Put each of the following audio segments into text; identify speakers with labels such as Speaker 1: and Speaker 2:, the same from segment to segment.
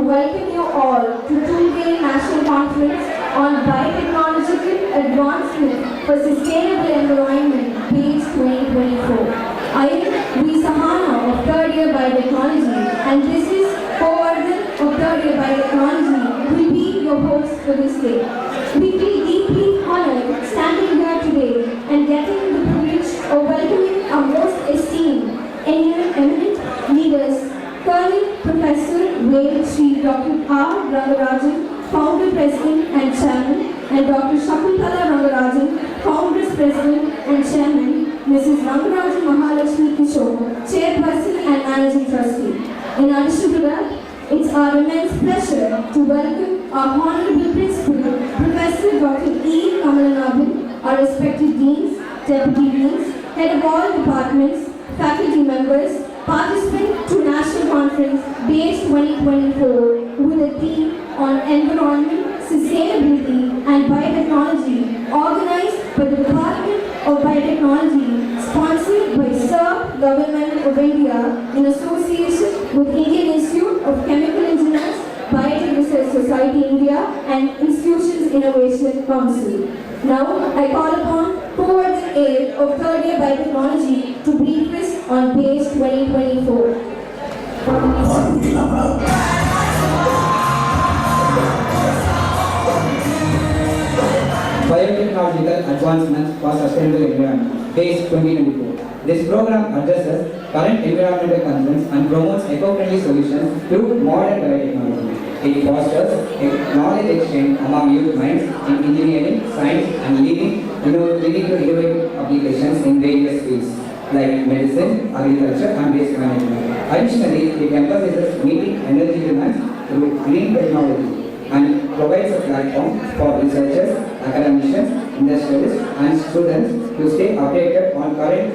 Speaker 1: welcome you all to two-day National Conference on Biotechnological Advancement for Sustainable Environment, PACE 2024. I am V. Sahana of third year Biotechnology, and this is Govardhan of third year Biotechnology will be your host for this day. We feel deeply honored standing here today and getting the privilege of welcoming our most esteemed eminent leaders, Colonel Professor Valedictory Dr. R. Rangarajan, Founder, President and Chairman, and Dr. Shakuntala Rangarajan, Founders, President and Chairman, Mrs. Rangarajan Mahalakshmi Kishore, Chairperson and Managing Trustee. In addition to that, it's our immense pleasure to welcome our Honorable Principal, Professor Dr. E. Kamalanathan, our respected Deans, Deputy Deans, Head of all departments, faculty members, participant to National Conference PACE 2024 with a theme on environment, sustainability and biotechnology organized by the Department of Biotechnology, sponsored by SERP Government of India in association with Indian Institute of Chemical Engineers, Biotech Research Society India and Institutions Innovation Council. Now I call upon co-ordinator aid of third year Biotechnology to brief us on PACE 2024.
Speaker 2: Biotechnological Advancements for Sustainable Environment, PACE 2024. This program addresses current environmental concerns and promotes eco-friendly solutions through modern biotechnology. It fosters a knowledge exchange among youth minds in engineering, science, and leading to innovative applications in various fields like medicine, agriculture, and waste management. Additionally, it emphasizes meeting energy demands through green technology and provides a platform for researchers, academicians, industrialists, and students to stay updated on current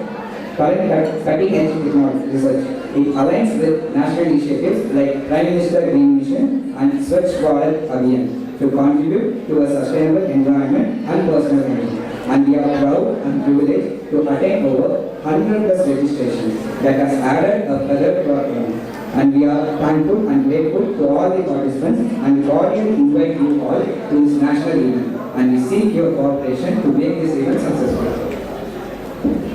Speaker 2: cutting-edge technology research. It aligns with national initiatives like Prime Minister Green Mission and Swachh Bharat Abhiyan to contribute to a sustainable environment and personal energy. And we are proud and privileged to attain over 100+ registrations that has added a feather to our program. And we are thankful and grateful to all the participants and cordially invite you all to this national event. And we seek your cooperation to make this event successful.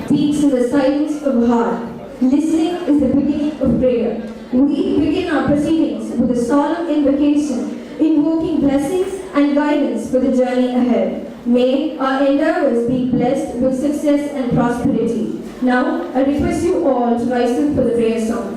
Speaker 1: Speaks in the silence of the heart. Listening is the beginning of prayer. We begin our proceedings with a solemn invocation, invoking blessings and guidance for the journey ahead. May our endeavors be blessed with success and prosperity. Now, I request you all to rise up for the prayer song.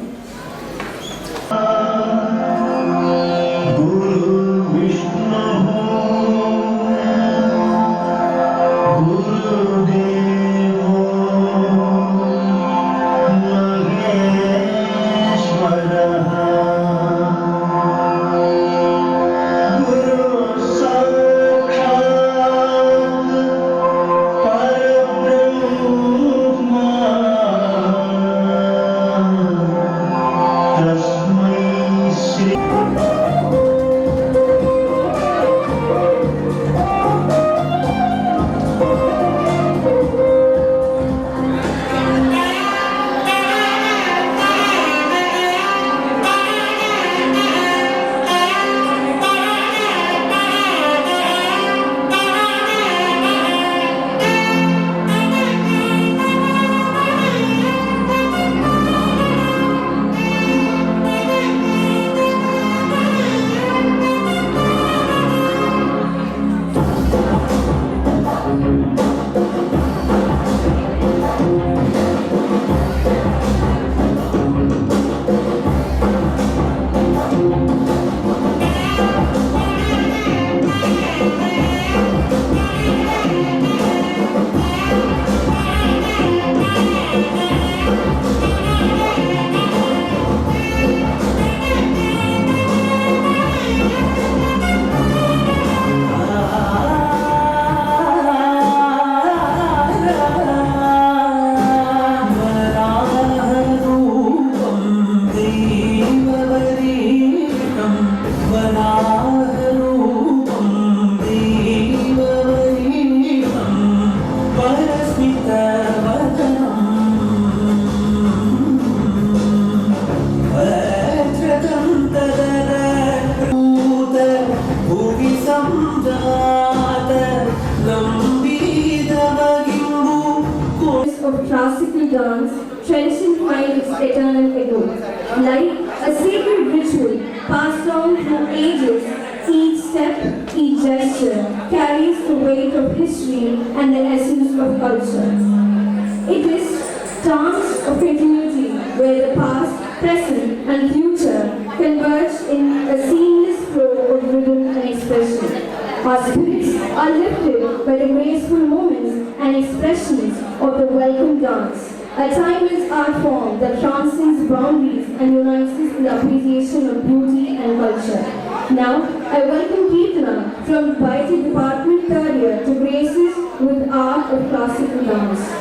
Speaker 1: tradition finds its eternal echo. Like a sacred ritual passed down through ages, each step, each gesture carries the weight of history and the essence of culture. It is dance of continuity where the past, present and future converge in a seamless flow of rhythm and expression. Our spirits are lifted by the graceful moments and expressions of the welcome dance, a timeless art form that transcends boundaries and unites us in the appreciation of beauty and culture. Now, I welcome Kirtana from Biotech Department 3rd year to grace us with art of classical dance.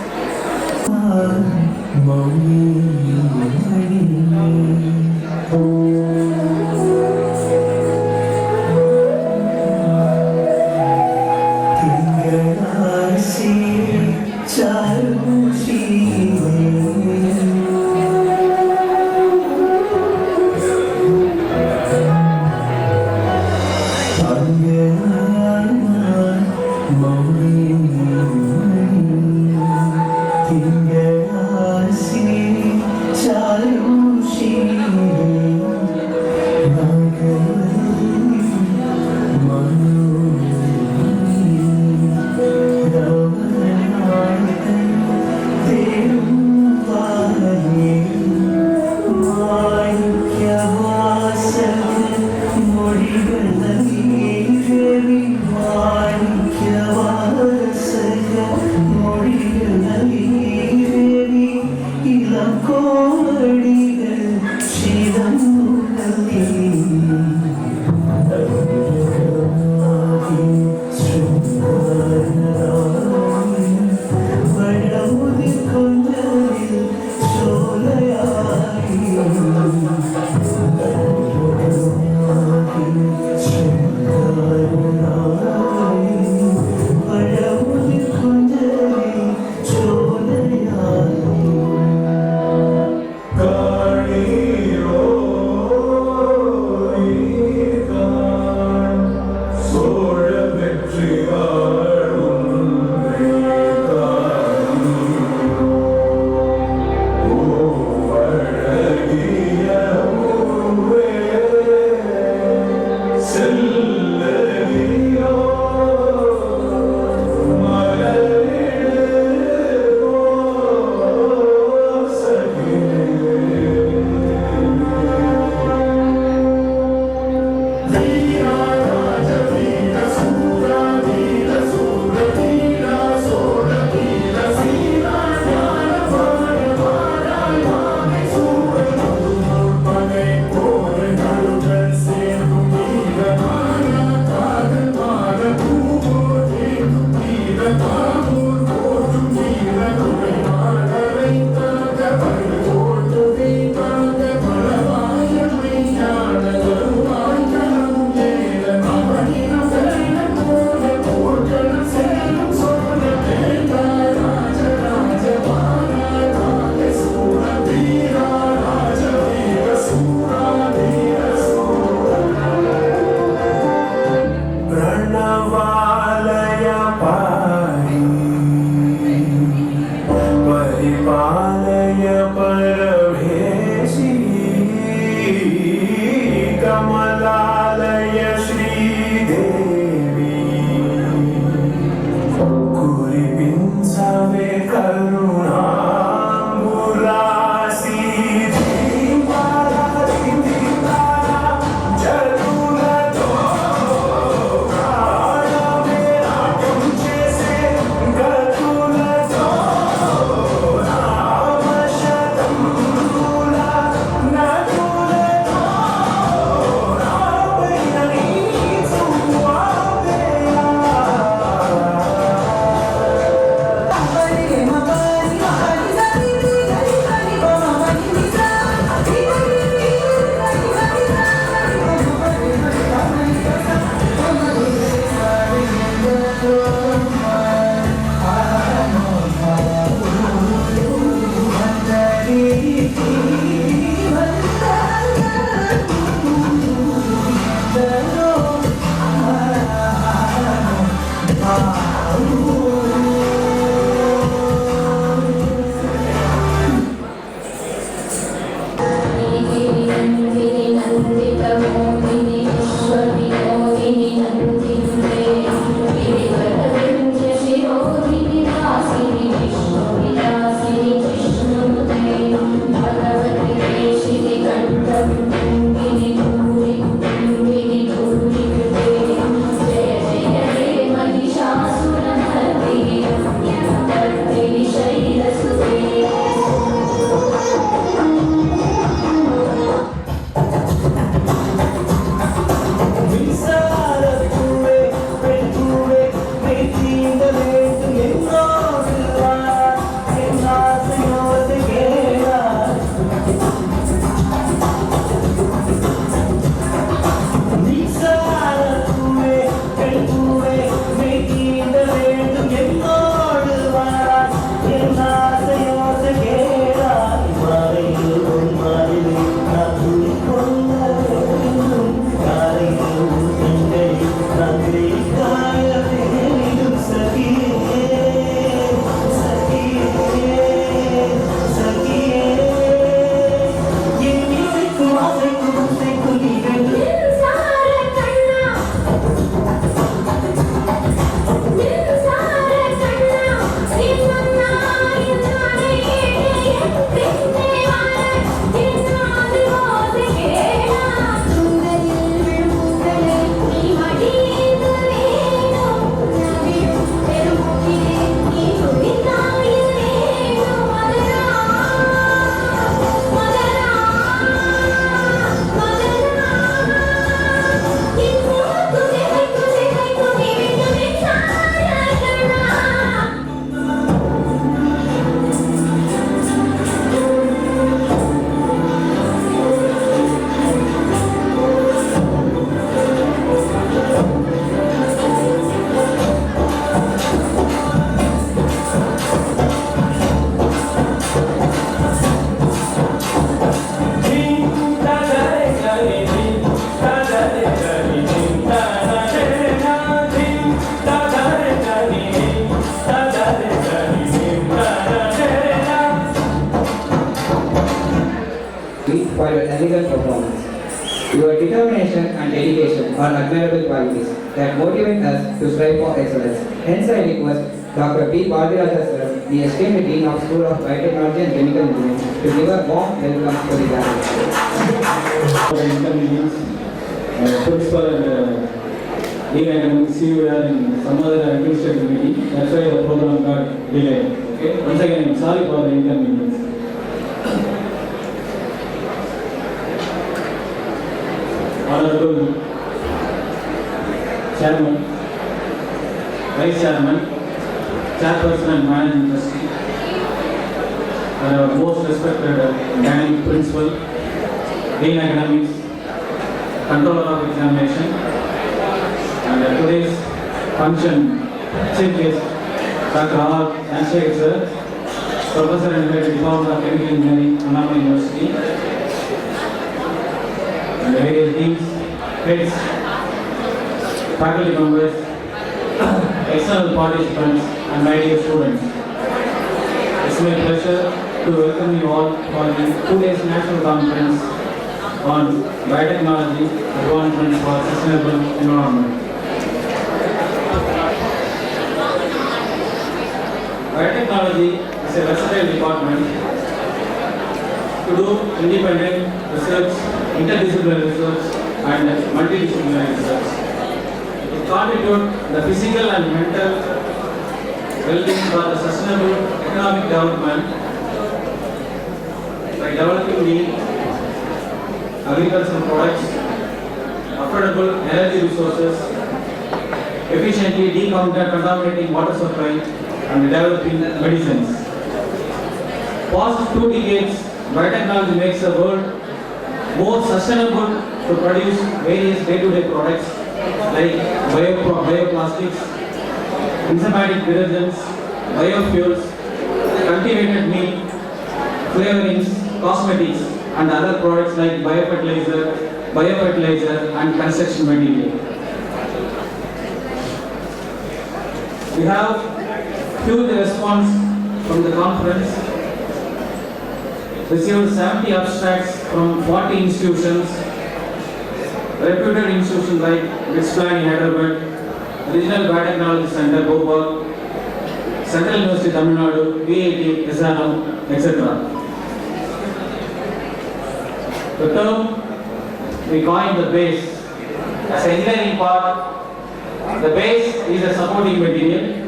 Speaker 2: Your determination and dedication are admirable qualities that motivate us to strive for excellence. Hence, I request Dr. P. Bardiraja sir, the esteemed Dean of School of Biotechnology and Chemical Engineering, to give a warm welcome to the gathering.
Speaker 3: Inconvenience, principal and Dean Academics, you were in some other administrative meeting. That's why the program got delayed. Okay. Once again, I'm sorry for the inconvenience. Honorable Chairman, Vice Chairman, Chairperson and Managing Trustee, and our most respected dynamic Principal, Dean Academics, Controller of Examination, and today's function Chief Guest, Dr. R. Anshay sir, Professor and Head Department of Chemical Engineering, Inaugural University, and various deans, heads, faculty members, external participants, and my dear students. It's my pleasure to welcome you all for the 2 days national conference on biotechnology advancements for sustainable environment. Biotechnology is a versatile department to do independent research, interdisciplinary research, and multidisciplinary research. It contributes the physical and mental well-being for the sustainable economic development by developing the agricultural products, affordable energy resources, efficiently decontaminating water supply, and developing medicines. Past 2 decades, biotechnology makes the world more sustainable to produce various day-to-day products like bioplastics, enzymatic detergents, biofuels, cultivated meat, flavorings, cosmetics, and other products like biofertilizer, and construction material. We have huge response from the conference. Received 70 abstracts from 40 institutions, reputed institutions like Pittsburgh in Hyderabad, Regional Biotechnology Center, Bhopal, Central University Tamil Nadu, VIT, SRM, etc. The term we coined the base. As an engineering part, the base is a supporting material.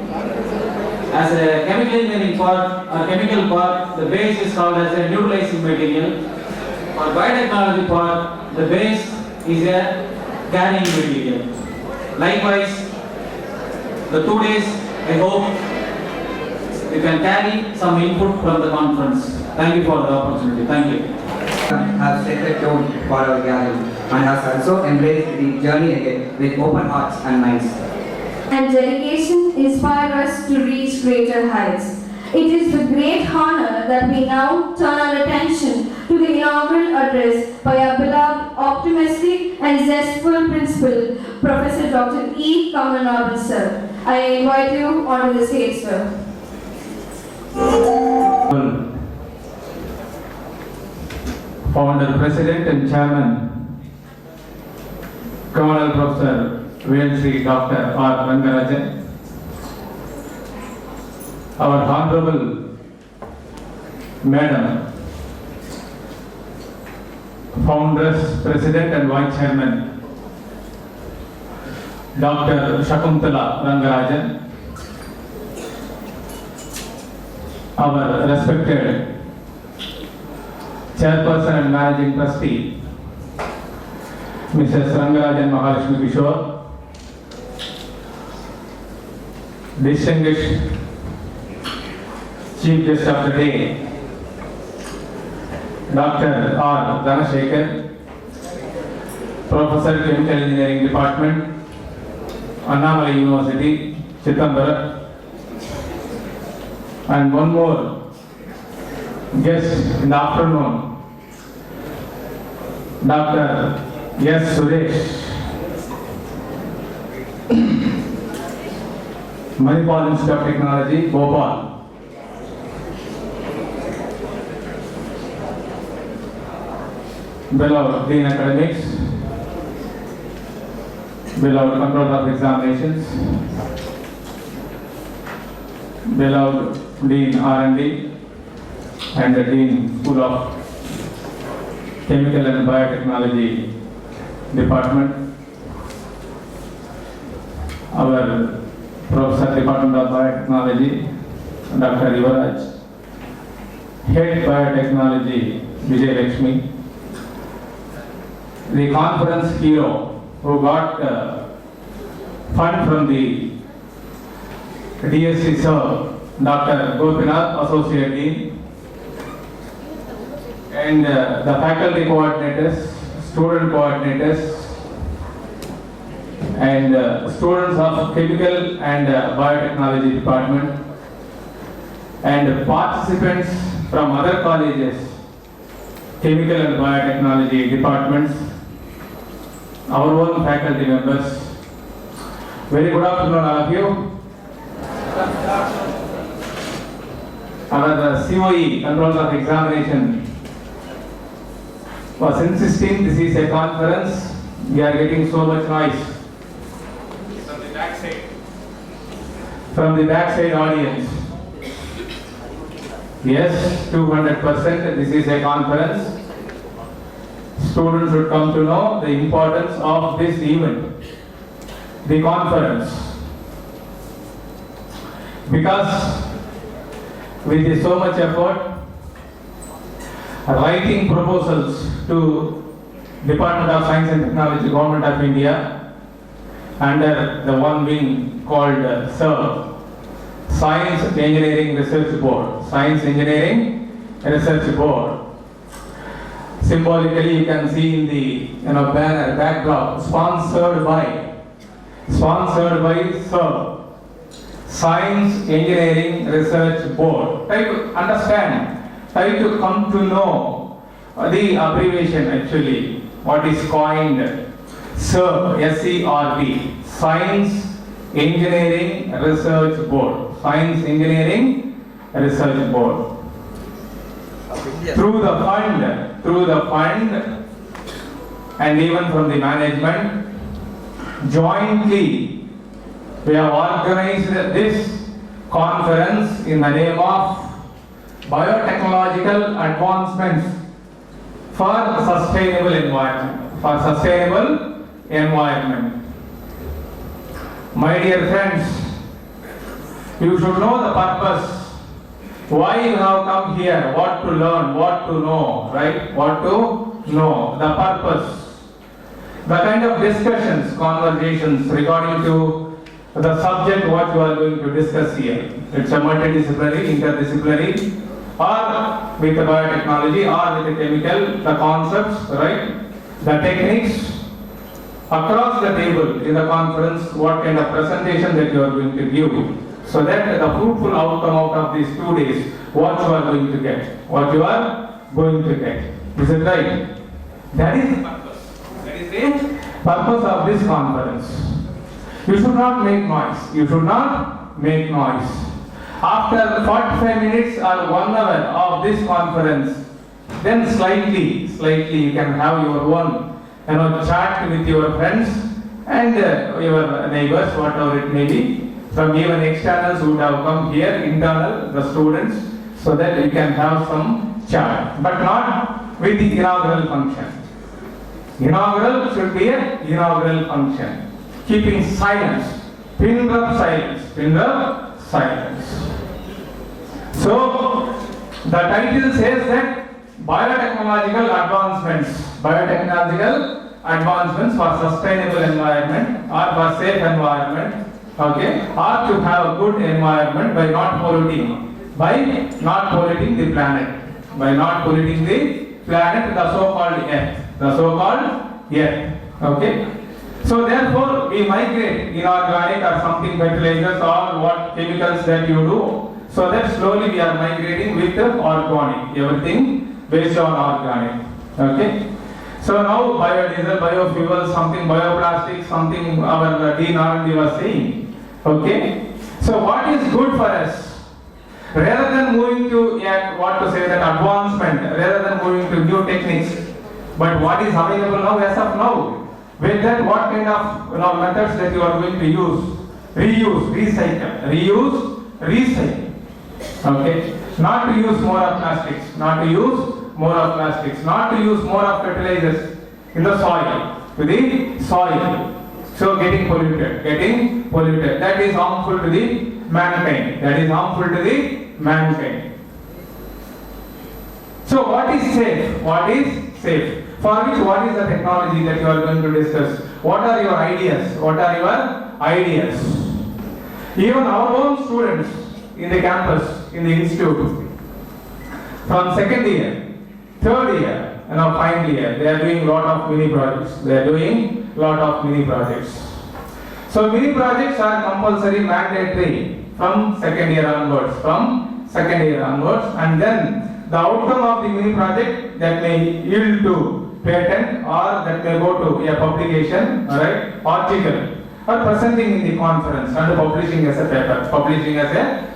Speaker 3: As a chemical engineering part or chemical part, the base is called as a neutralizing material. For biotechnology part, the base is a carrying material. Likewise, the 2 days, I hope you can carry some input from the conference. Thank you for the opportunity. Thank you.
Speaker 2: Have set the tone for our gathering and has also embraced the journey ahead with open hearts and minds.
Speaker 1: And dedication inspire us to reach greater heights. It is with great honor that we now turn our attention to the inaugural address by our beloved, optimistic and zestful principal, Professor Dr. E. Kamalnathan sir. I invite you onto the stage, sir.
Speaker 3: Founder, President and Chairman, Colonel Professor Veltech Dr. R. Rangarajan, our Honorable Madam, Founders, President and Vice Chairman, Dr. Shakuntala Rangarajan, our respected Chairperson and Managing Trustee, Mrs. Rangarajan Mahalakshmi Kishore, distinguished Chief Guest of the Day, Dr. R. Dhanashekhar, Professor Chemical Engineering Department, Annamalai University, Chitambara, and one more guest in the afternoon, Dr. S. Suresh, Manipal Institute of Technology, Bhopal. Beloved Dean Academics,
Speaker 4: beloved controller of examinations, beloved Dean R&D and the Dean School of Chemical and Biotechnology Department, our Professor Department of Biotechnology, Dr. Yuvaraj, Head Biotechnology, Vijay Lakshmi, the conference hero who got fund from the DSC sir, Dr. Gopinath, Associate Dean, and the faculty coordinators, student coordinators, and students of Chemical and Biotechnology Department, and participants from other colleges, Chemical and Biotechnology Departments, our own faculty members. Very good afternoon, all of you. Our COE, Control of Examination, was insisting this is a conference. We are getting so much noise from the backside. From the backside audience. Yes, 200%. This is a conference. Students should come to know the importance of this event, the conference. Because with so much effort, writing proposals to Department of Science and Technology, Government of India, under the one wing called SERV, Science Engineering Research Board. Science Engineering Research Board. Symbolically, you can see in the banner backdrop, sponsored by SERV, Science Engineering Research Board. Try to understand, try to come to know the abbreviation actually, what is coined SERV, S-E-R-V, Science Engineering Research Board. Science Engineering Research Board. Through the fund and even from the management, jointly we have organized this conference in the name of Biotechnological Advancements for Sustainable Environment. My dear friends, you should know the purpose. Why you have come here, what to learn, what to know, right? What to know, the purpose. The kind of discussions, conversations regarding to the subject what you are going to discuss here. It's a multidisciplinary, interdisciplinary, or with the biotechnology, or with the chemical, the concepts, right? The techniques. Across the table in the conference, what kind of presentation that you are going to give. So that the fruitful outcome out of these 2 days, what you are going to get. What you are going to get. Is it right? That is the purpose. That is the purpose of this conference. You should not make noise. You should not make noise. After 45 minutes or 1 hour of this conference, then slightly you can have your own chat with your friends and your neighbors, whatever it may be. From even externals who would have come here, internal, the students, so that you can have some chat, but not with the inaugural function. Inaugural should be an inaugural function. Keeping silence, pin drop silence. So, the title says that biotechnological advancements for sustainable environment or for safe environment. Okay, or to have a good environment by not polluting the planet, the so-called earth, okay. So therefore, we migrate inorganic or something fertilizers or what chemicals that you do, so that slowly we are migrating with the organic, everything based on organic, okay. So now biodiesel, biofuel, something bioplastic, something our Dean R&D was saying. Okay. So what is good for us? Rather than moving to advancement, rather than moving to new techniques, but what is available now as of now? With that, what kind of methods that you are going to use? Reuse, recycle. Okay. Not to use more of plastics. Not to use more of plastics. Not to use more of fertilizers in the soil. To the soil. So getting polluted. That is harmful to the mankind. So what is safe? For which, what is the technology that you are going to discuss? What are your ideas? Even our own students in the campus, in the institute, from second year, third year, and now final year, they are doing lot of mini projects. So mini projects are compulsory, mandatory from second year onwards, and then the outcome of the mini project that may yield to patent, or that may go to a publication, article, or presenting in the conference and publishing as a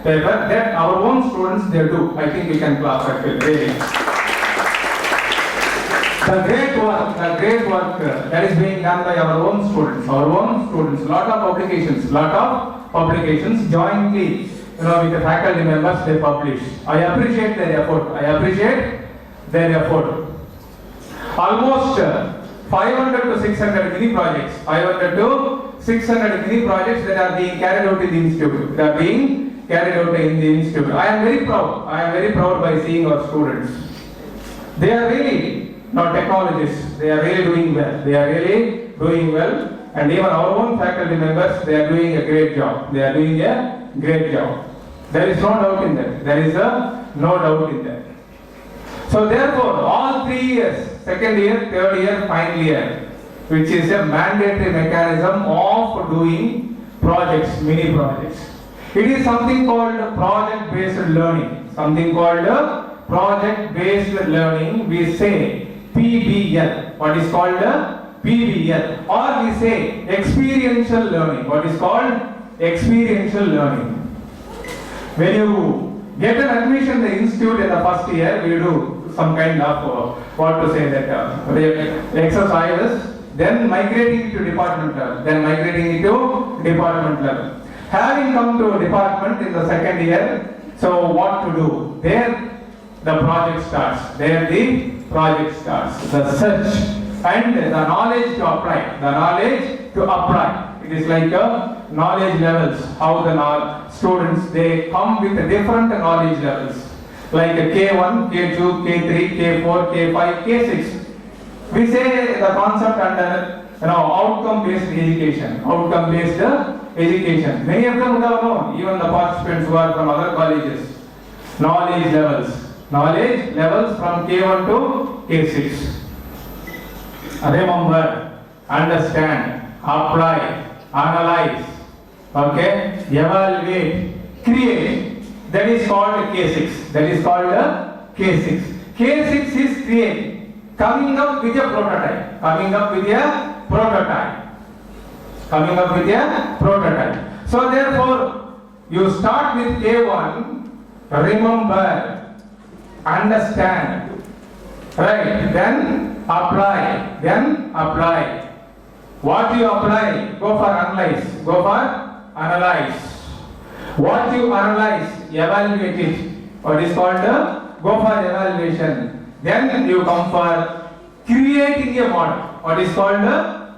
Speaker 4: paper, that our own students they do. I think we can clap actually. The great work that is being done by our own students, lot of publications jointly, with the faculty members they publish. I appreciate their effort. Almost 500 to 600 mini projects that are being carried out in the institute. I am very proud by seeing our students. They are really technologists. They are really doing well. And even our own faculty members, they are doing a great job. There is no doubt in that. So therefore, all 3 years, second year, third year, final year, which is a mandatory mechanism of doing projects, mini projects. It is something called project-based learning. We say PBL. What is called PBL? Or we say experiential learning. What is called experiential learning? When you get an admission in the institute in the first year, we do some kind of exercises, then migrating to department level. Having come to department in the second year, so what to do? There the project starts. The search and the knowledge to apply. It is like knowledge levels, how the students they come with different knowledge levels, like K1, K2, K3, K4, K5, K6. We say the concept under outcome-based education. Many of them would have known, even the participants who are from other colleges. Knowledge levels from K1 to K6. Remember, understand, apply, analyze, evaluate, create. That is called K6. K6 is create. Coming up with a prototype. So therefore, you start with K1, remember, understand, then apply. What you apply, go for analyze. What you analyze, evaluate it. What is called go for evaluation. Then you come for creating a model. What is called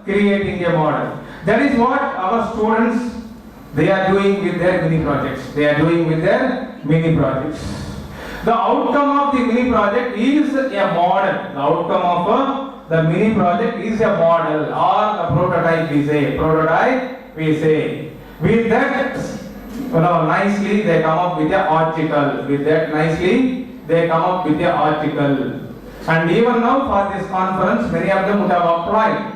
Speaker 4: creating a model. That is what our students they are doing with their mini projects. The outcome of the mini project is a model. The mini project is a model or the prototype we say. With that, nicely they come up with an article. And even now for this conference, many of them would have applied,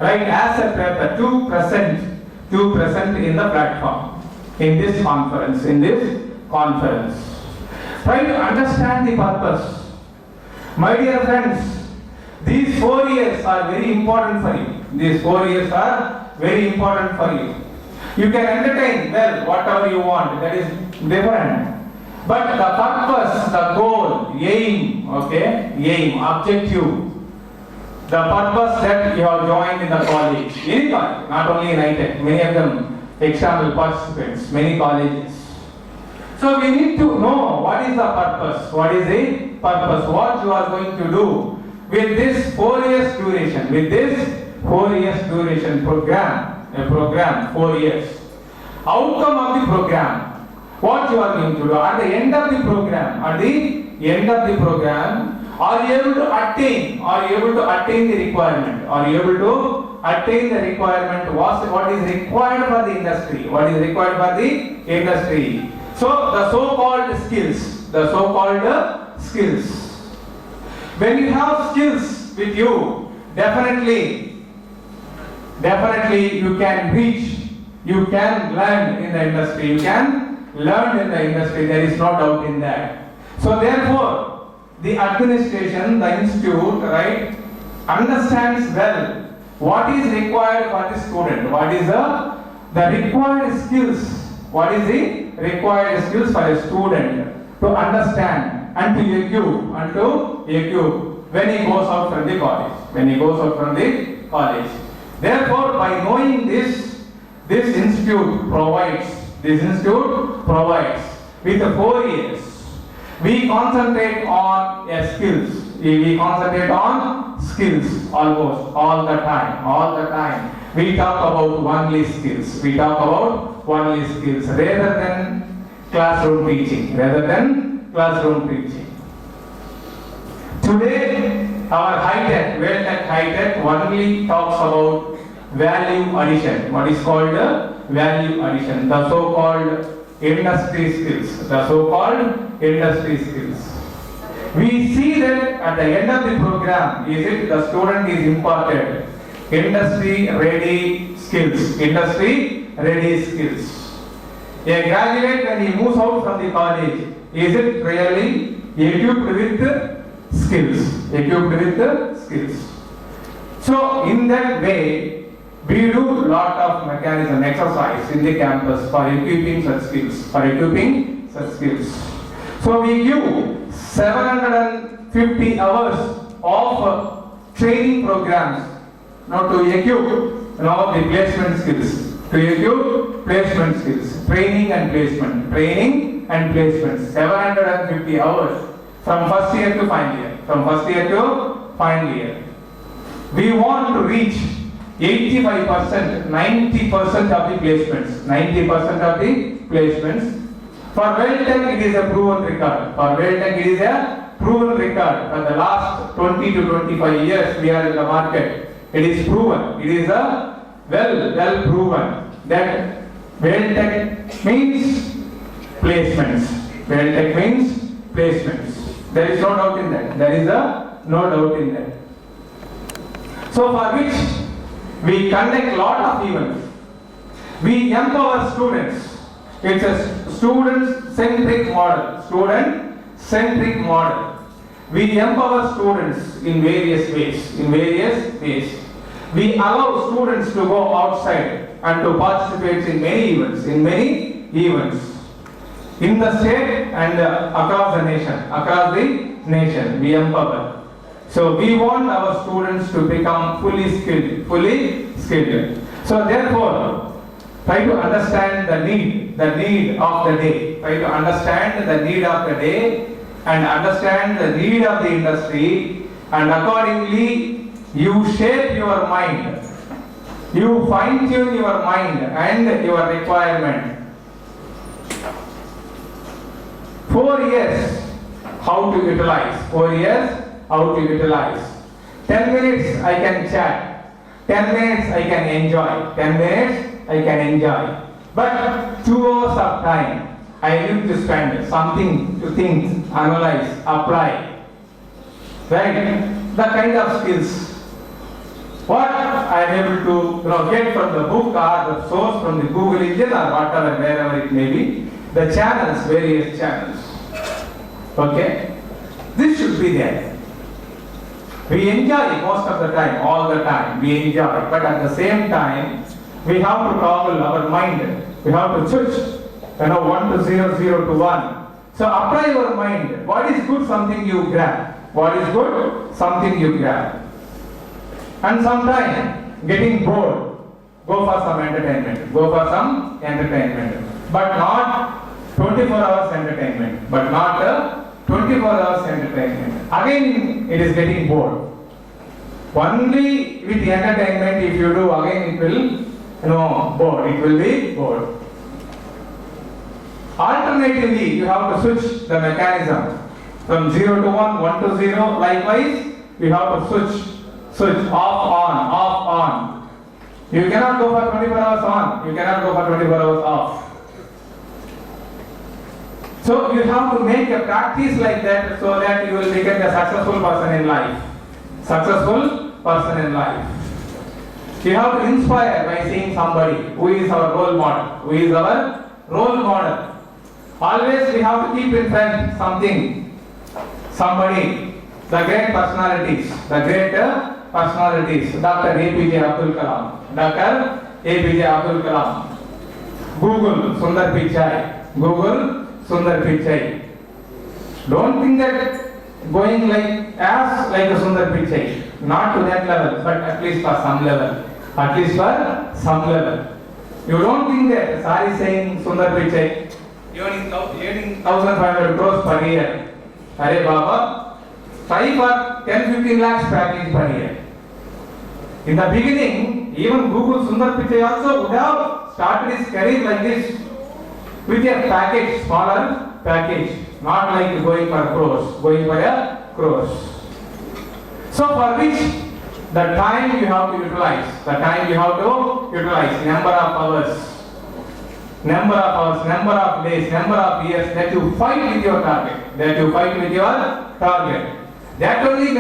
Speaker 4: as a paper to present in the platform, in this conference. Try to understand the purpose. My dear friends, these 4 years are very important for you. You can entertain, whatever you want, that is different. But the purpose, the goal, aim, objective, the purpose that you have joined in the college, any college, not only in Hightech, many of them external participants, many colleges. So we need to know what is the purpose, what you are going to do with this 4 years duration, program, 4 years. Outcome of the program, what you are going to do at the end of the program, are you able to attain the requirement, what is required for the industry, so the so-called skills, when you have skills with you, definitely you can learn in the industry, there is no doubt in that. So therefore, the administration, the institute, right, understands well what is required for the student, what is the required skills for a student to understand and to equip when he goes out from the college. Therefore, by knowing this institute provides with the 4 years. We concentrate on skills. We concentrate on skills almost all the time. We talk about only skills. Rather than classroom teaching. Today, our Veltech Hightech only talks about value addition. What is called value addition? The so-called industry skills. We see that at the end of the program, the student is imparted industry ready skills. A graduate, when he moves out from the college, is it really equipped with skills? So in that way, we do lot of mechanism exercise in the campus for equipping such skills. So we give 750 hours of training programs now to equip the placement skills. Training and placement. 750 hours from first year to final year. We want to reach 85%, 90% of the placements. For Veltech, it is a proven record. For the last 20 to 25 years we are in the market. It is proven. It is a well proven that Veltech means placements. There is no doubt in that. So for which we conduct lot of events. We empower students. It's a student-centric model. We empower students in various ways. We allow students to go outside and to participate in many events. In the state and across the nation, we empower. So we want our students to become fully skilled. So therefore, try to understand the need of the day. And understand the need of the industry, and accordingly you shape your mind. You fine tune your mind and your requirement. 4 years, how to utilize. 10 minutes I can chat. 10 minutes I can enjoy. But 2 hours of time I need to spend something to think, analyze, apply. Right? The kind of skills. What I am able to get from the book or the source from the Google engine or whatever, wherever it may be. The channels, various channels. Okay? This should be there. We enjoy most of the time, all the time. We enjoy. But at the same time, we have to toggle our mind. We have to switch. 1 to 0, 0 to 1. So apply your mind. What is good, something you grab. and sometimes getting bored, go for some entertainment. Go for some entertainment. But not 24 hours entertainment. But not 24 hours entertainment. Again, it is getting bored. Only with the entertainment, if you do, again it will, bored. It will be bored. Alternatively, you have to switch the mechanism from 0 to 1, 1 to 0. Likewise, you have to switch off, on. You cannot go for 24 hours on. You cannot go for 24 hours off. So you have to make a practice like that so that you will become a successful person in life. Successful person in life. You have to inspire by seeing somebody who is our role model. Who is our role model. Always we have to keep in front something, somebody, the great personalities, Dr. APJ Abdul Kalam, Dr. APJ Abdul Kalam, Google Sundar Pichai. Don't think that going like a Sundar Pichai, not to that level, but at least for some level. You don't think that Sari saying Sundar Pichai, earning 1,500 crores per year. Arey Baba, try for 10-15 lakhs package per year. In the beginning, even Google Sundar Pichai also would have started his career like this, with a package, smaller package, not like going for crores. So for which the time you have to utilize, number of hours, number of days, number of years that you fight with your target, that only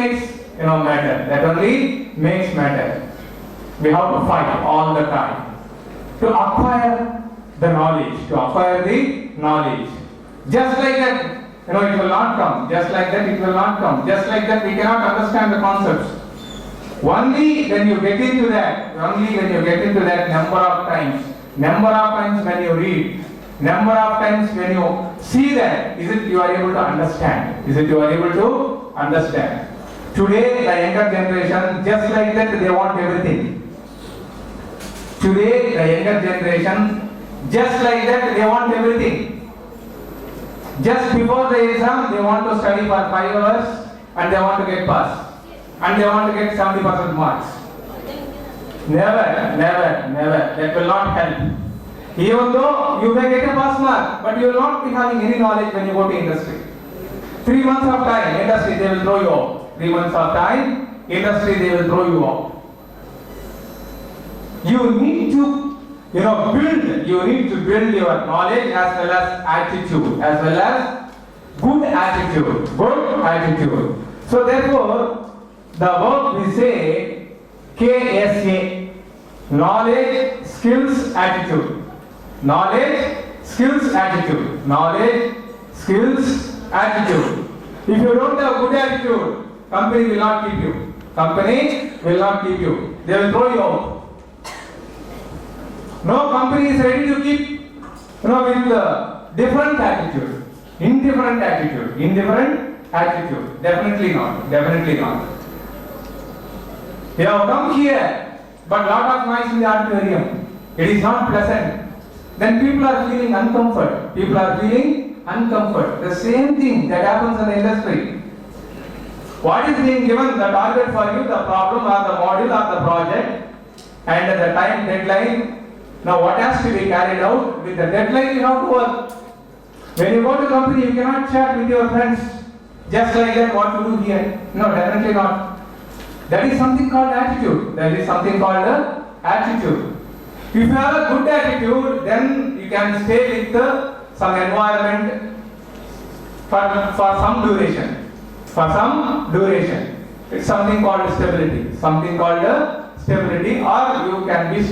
Speaker 4: makes matter. We have to fight all the time to acquire the knowledge. Just like that, it will not come. Just like that, we cannot understand the concepts. Only when you get into that, number of times when you read, number of times when you see that, you are able to understand. Today, the younger generation, just like that, they want everything. Just before the exam, they want to study for 5 hours and they want to get pass. And they want to get 70% marks. Never. That will not help. Even though you may get a pass mark, but you will not be having any knowledge when you go to industry. 3 months of time, industry, they will throw you out. 3 months of time, industry, they will throw you out. You need to build your knowledge as well as attitude, good attitude. So therefore, the word we say KSA, knowledge, skills, attitude. If you don't have good attitude, company will not keep you. They will throw you out. No company is ready to keep, with different attitude, indifferent attitude. Definitely not. We have come here, but lot of noise in the auditorium. It is not pleasant. Then people are feeling uncomfort. The same thing that happens in the industry. What is being given, the target for you, the problem or the module or the project, and the time deadline. Now what has to be carried out? With the deadline you have to work. When you go to company, you cannot chat with your friends just like that, what to do here. No, definitely not. That is something called attitude. If you have a good attitude, then you can stay with some environment for some duration. It's something called stability. Or you can be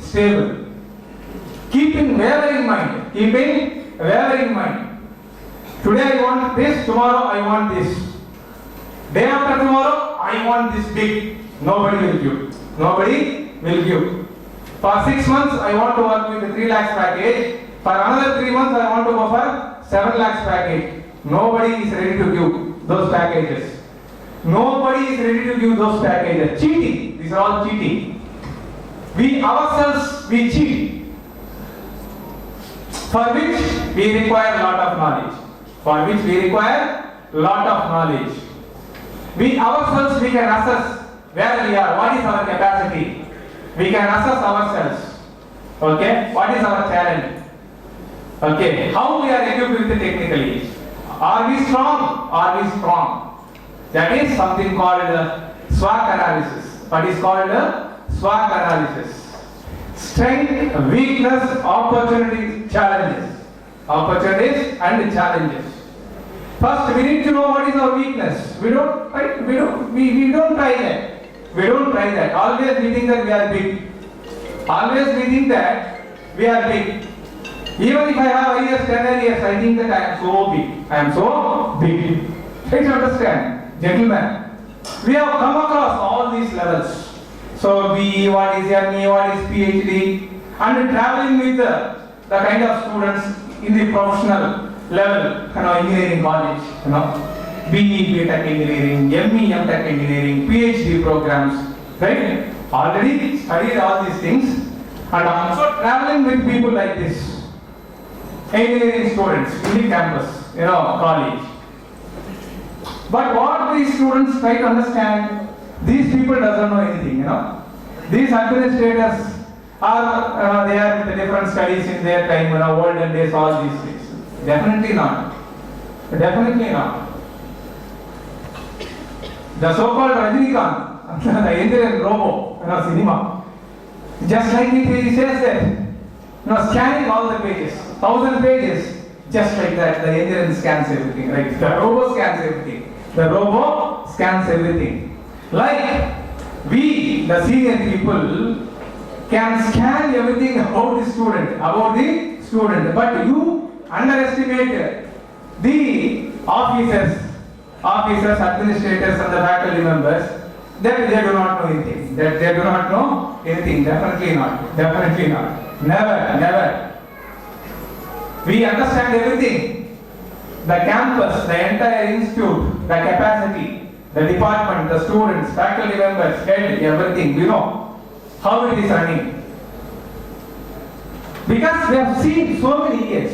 Speaker 4: stable. Keeping wherever in mind. Today I want this, tomorrow I want this. Day after tomorrow, I want this big. Nobody will give. For 6 months, I want to work with the 3 lakhs package. For another 3 months, I want to go for 7 lakhs package. Nobody is ready to give those packages. Nobody is ready to give those packages. Cheating. These are all cheating. We ourselves, we cheat. For which we require a lot of knowledge. For which we require a lot of knowledge. We ourselves, we can assess where we are, what is our capacity. We can assess ourselves. Okay, what is our challenge? Okay, how we are equipped with it technically. Are we strong? Are we strong? That is something called SWOT analysis. What is called SWOT analysis? Strength, weakness, opportunities, challenges. Opportunities and challenges. First, we need to know what is our weakness. We don't try that. We don't try that. Always we think that we are big. Always we think that we are big. Even if I have years, 10 years, I think that I am so big. I am so big. Try to understand, gentlemen. We have come across all these levels. So B, what is ME, what is PhD, and traveling with the kind of students in the professional level, engineering college, BE, BTech engineering, ME, MTech engineering, PhD programs, right? Already studied all these things, and also traveling with people like this, engineering students in the campus, college. But what these students try to understand, these people doesn't know anything, These administrators are, they are with the different studies in their time, olden days, all these things. Definitely not. Definitely not. The so-called Rajinikanth, the Indian robo, cinema, just like he says that, scanning all the pages, 1,000 pages, just like that, the Indian scans everything, right? The robo scans everything. The robo scans everything. Like we, the senior people, can scan everything about the student, but you underestimate the officers, administrators, and the faculty members, that they do not know anything. Definitely not. Never. We understand everything. The campus, the entire institute, the capacity, the department, the students, faculty members, head, everything, we know how it is running. Because we have seen so many years.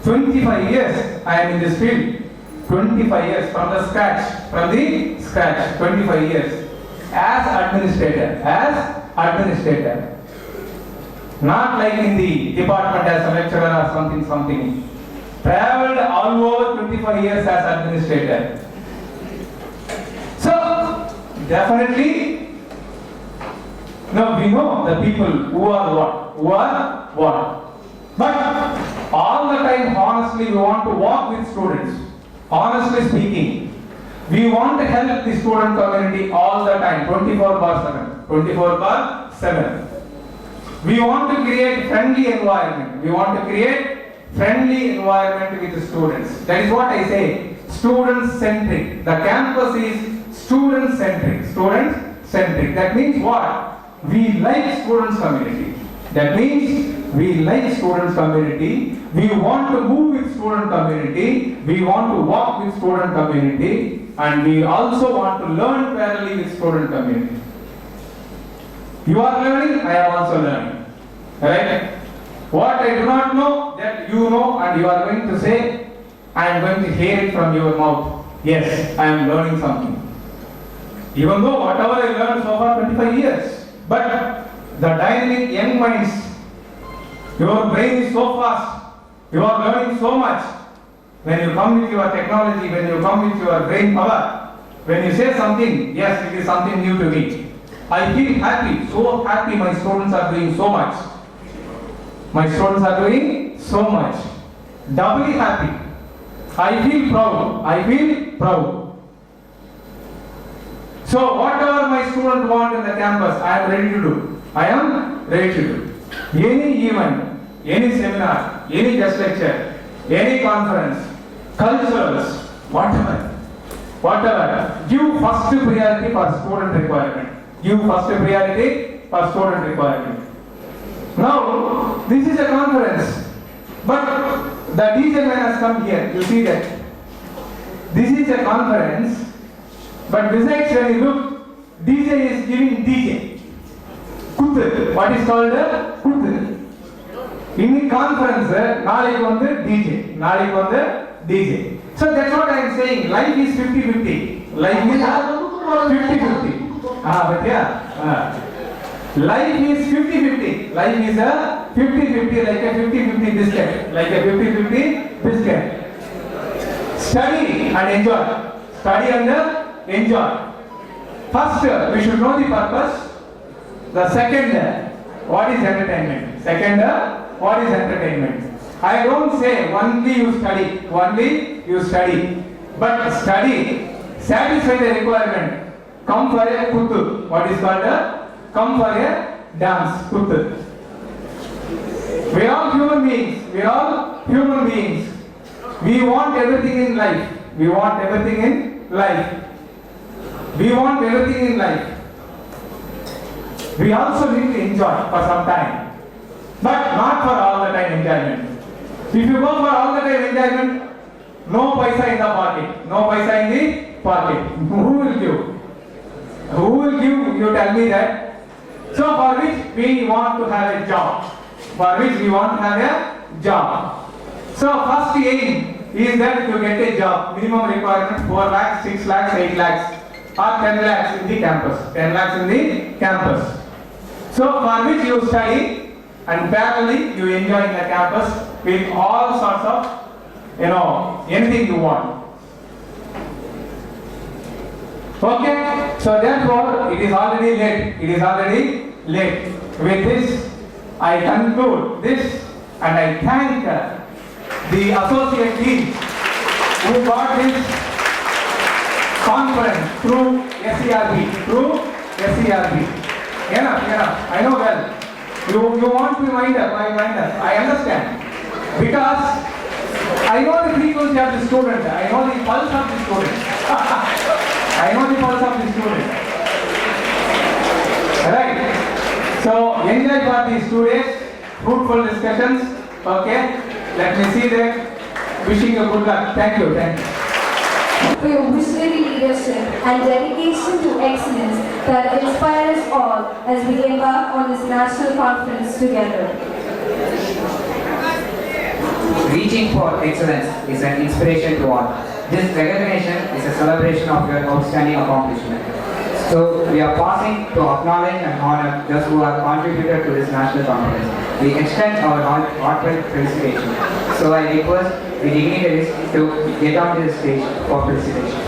Speaker 4: 25 years I am in this field. 25 years from the scratch, 25 years as administrator. Not like in the department as a lecturer or something. Traveled all over 25 years as administrator. So, definitely, now we know the people who are what. But all the time, honestly, we want to walk with students. Honestly speaking, we want to help the student community all the time, 24/7. We want to create friendly environment. With the students. That is what I say, student-centric. The campus is student-centric. That means what? We like students' community. We want to move with student community. We want to walk with student community. And we also want to learn parallelly with student community. You are learning, I am also learning. Right? What I do not know, that you know, and you are going to say, I am going to hear it from your mouth. Yes, I am learning something. Even though whatever I learned so far, 25 years. But the dynamic young minds, your brain is so fast. You are learning so much. When you come with your technology, when you come with your brain power, when you say something, yes, it is something new to me. I feel happy, so happy my students are doing so much. Doubly happy. I feel proud. So whatever my students want in the campus, I am ready to do. Any event, any seminar, any guest lecture, any conference, culturals, whatever. Give first priority for student requirement. Now, this is a conference, but the DJ man has come here. You see that? This is a conference, But besides, when you look, DJ is giving DJ. Kuthu. What is called a kuthu? In the conference, நாளைக்கு வந்து DJ. நாளைக்கு வந்து DJ. So that's what I am saying. Life is 50-50. Life is 50-50. But yeah. Life is 50-50. Life is a 50-50, like a 50-50 biscuit. Like a 50-50 biscuit. Study and enjoy. Study and enjoy. First, we should know the purpose. The second, what is entertainment? Second, what is entertainment? I don't say only you study. But study, satisfy the requirement. Come for a kuthu. What is called a? Come for a dance. Kuthu. We are all human beings. We want everything in life. We want everything in life. We also need to enjoy for some time. But not for all the time enjoyment. If you go for all the time enjoyment, no paisa in the pocket. Who will give? You tell me that. So for which we want to have a job. So first aim is that to get a job. Minimum requirement 4 lakhs, 6 lakhs, 8 lakhs or 10 lakhs in the campus. So for which you study and parallelly you enjoy the campus with all sorts of, anything you want. Okay, so therefore it is already late. With this, I conclude this and I thank the associate dean who got this conference through SERB. Enough. I know well. You want to wind up. I understand. Because I know the frequency of the student. I know the pulse of the student. Right. So enjoy for these 2 days. Fruitful discussions. Okay. Let me see that. Wishing you good luck. Thank you.
Speaker 1: For your visionary leadership and dedication to excellence that inspires all as we embark on this national conference together.
Speaker 2: Reaching for excellence is an inspiration to all. This recognition is a celebration of your outstanding accomplishment. So we are pausing to acknowledge and honor those who have contributed to this national conference. We extend our heartfelt felicitation. So I request the dignitaries to get onto the stage for felicitation.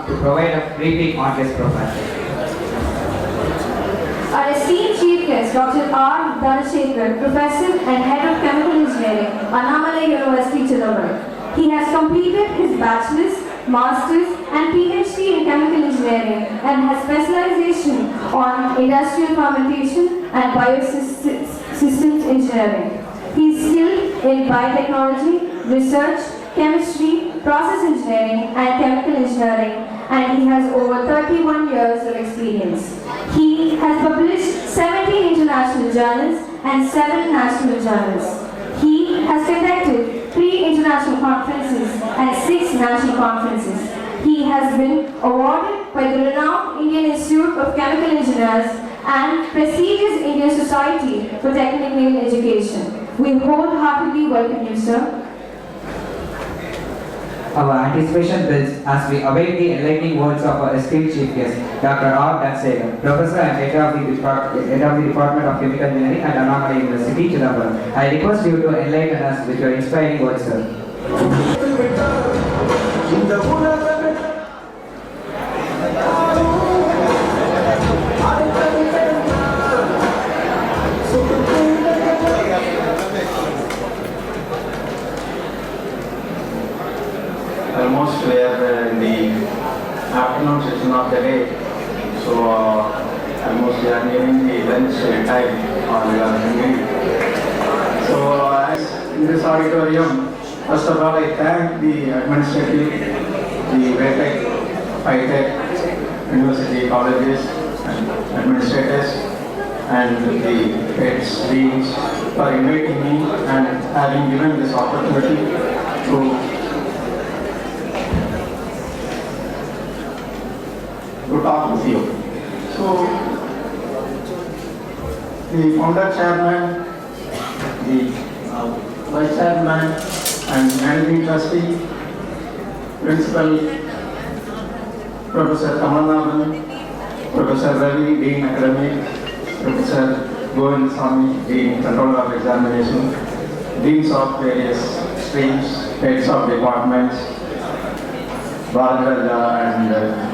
Speaker 2: To provide a briefing on this program.
Speaker 1: Our esteemed chief guest, Dr. R. Dhanashekhar, Professor and Head of Chemical Engineering, Annamalai University, Chennai. He has completed his bachelor's, master's and PhD in chemical engineering and has specialization on industrial fermentation, and Biosystems Engineering. He is skilled in biotechnology, research, chemistry, process engineering, and chemical engineering, and he has over 31 years of experience. He has published 70 international journals and 7 national journals. He has conducted 3 international conferences and 6 national conferences. He has been awarded by the renowned Indian Institute of Chemical Engineers and prestigious Indian Society for Technical Education. We wholeheartedly welcome you, sir.
Speaker 2: Our anticipation builds as we await the enlightening words of our esteemed chief guest, Dr. R. Dansegar, Professor and Head of the Department of Chemical Engineering at Annamalai University, Chidambaram. I request you to enlighten us with your inspiring words, sir.
Speaker 5: Almost we are in the afternoon session of the day, so almost we are nearing the lunch time or we are hungry. So as in this auditorium, first of all I thank the administrative, the Veltech Hightech University colleges and administrators and the heads, deans for inviting me and having given this opportunity to talk with you. So, the founder chairman, the vice chairman and managing trustee, principal, Professor Kamalnathan, Professor Ravi, Dean Academic, Professor Govindasamy, Dean Controller of Examination, Deans of various streams, heads of departments, Bharadwaj and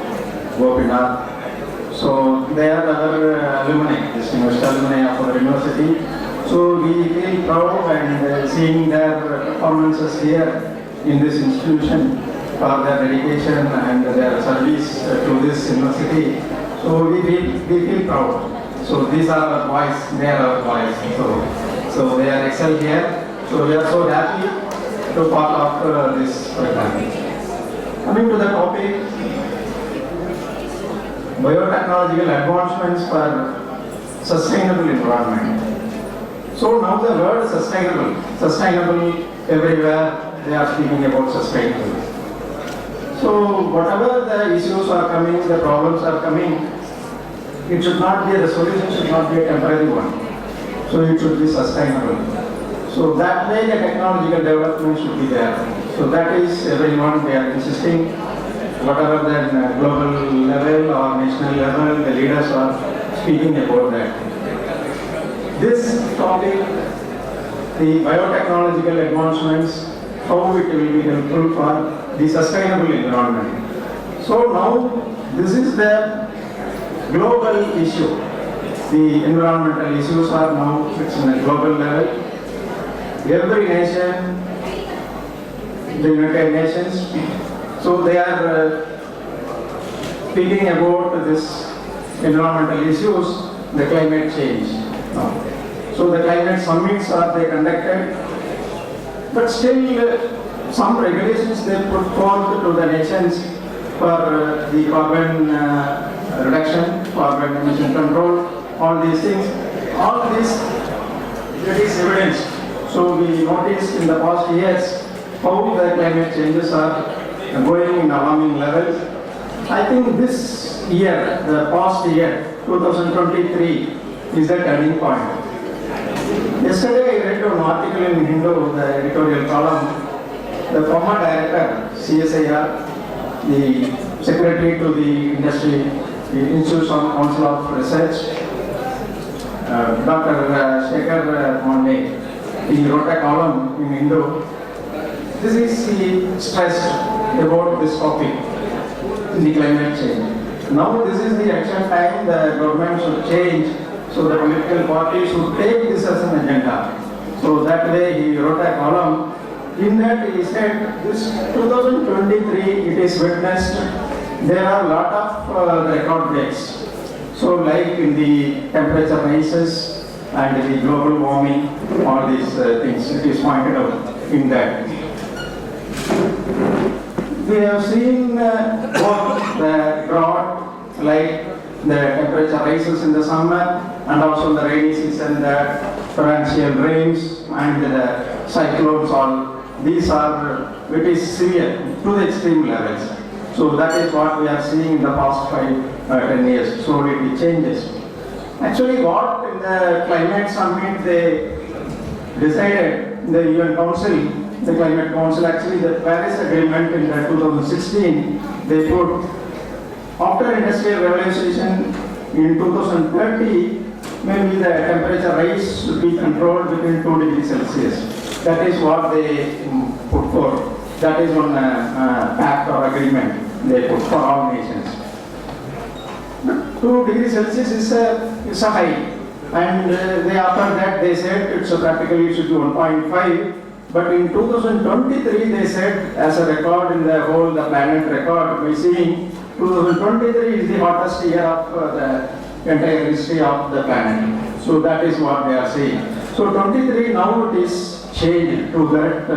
Speaker 5: Gopinath. So they are our alumni, distinguished alumni of our university. So we feel proud and seeing their performances here in this institution for their dedication and their service to this university. So we feel proud. So these are our boys, they are our boys. So they are excel here. So we are so happy to part of this program. Coming to the topic, biotechnological advancements for sustainable environment. So now the word sustainable everywhere they are speaking about sustainable. So whatever the issues are coming, the problems are coming, it should not be, the solution should not be a temporary one. So it should be sustainable. So that way the technological development should be there. So that is everyone they are insisting. Whatever the global level or national level, the leaders are speaking about that. This topic, the biotechnological advancements, how it will be helpful for the sustainable environment. So now, this is the global issue. The environmental issues are now, it's on a global level. Every nation, the United Nations, so they are speaking about this environmental issues, the climate change. So the climate summits are they conducted, but still some regulations they put forward to the nations for the carbon reduction, carbon emission control, all these things. All this, it is evidenced. So we noticed in the past years how the climate changes are going in alarming levels. I think this year, the past year, 2023, is the turning point. Yesterday I read an article in Hindu, the editorial column. The former director, CSIR, the secretary to the industry, the Institute Council of Research, Dr. Shekhar Monde, he wrote a column in Hindu. This is he stressed about this topic, the climate change. Now this is the action time, the government should change, so the political parties should take this as an agenda. So that way he wrote a column. In that he said, this 2023 it is witnessed, there are a lot of record breaks. So like in the temperature rises and the global warming, all these things, it is pointed out in that. We have seen both the drought, like the temperature rises in the summer, and also the rainy season, the torrential rains and the cyclones. All these are very severe to the extreme levels. So that is what we are seeing in the past 5-10 years. Slowly it changes. Actually, what in the climate summit they decided, the UN Council, the Climate Council, actually the Paris Agreement in 2016, they put after industrial revolution in 2030, maybe the temperature rise should be controlled between 2 degrees Celsius. That is what they put forth. That is one pact or agreement they put for all nations. 2 degrees Celsius is a high, and after that they said it's practically it should be 1.5. But in 2023 they said as a record in the whole the planet record, by seeing 2023 is the hottest year of the entire history of the planet. So that is what they are saying. So 23 now it is changed to that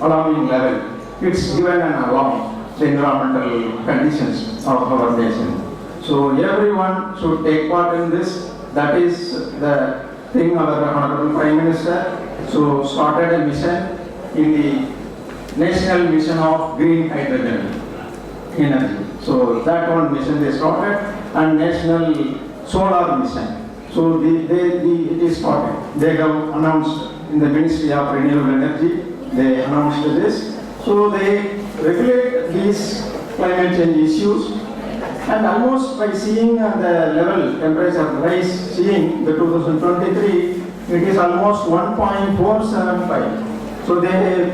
Speaker 5: alarming level. It's given an alarm, the environmental conditions of our nation. So everyone should take part in this. That is the thing our Honorable Prime Minister so started a mission in the National Mission of Green Hydrogen Energy. So that one mission they started, and National Solar Mission. So it is started. They have announced in the Ministry of Renewable Energy, they announced this. So they regulate these climate change issues, and almost by seeing the level temperature rise, seeing the 2023, it is almost 1.475. So they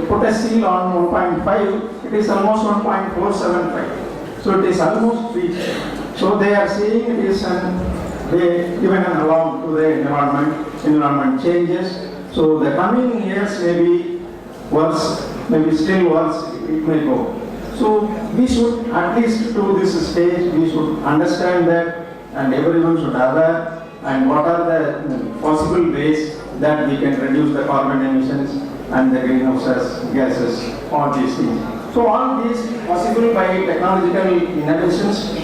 Speaker 5: put a seal on 1.5, it is almost 1.475. So it is almost reached. So they are saying it is they given an alarm to the environment changes. So the coming years may be worse, maybe still worse, it may go. So we should, at least to this stage, we should understand that, and everyone should aware, and what are the possible ways that we can reduce the carbon emissions and the greenhouse gases, all these things. So all these possible by technological innovations.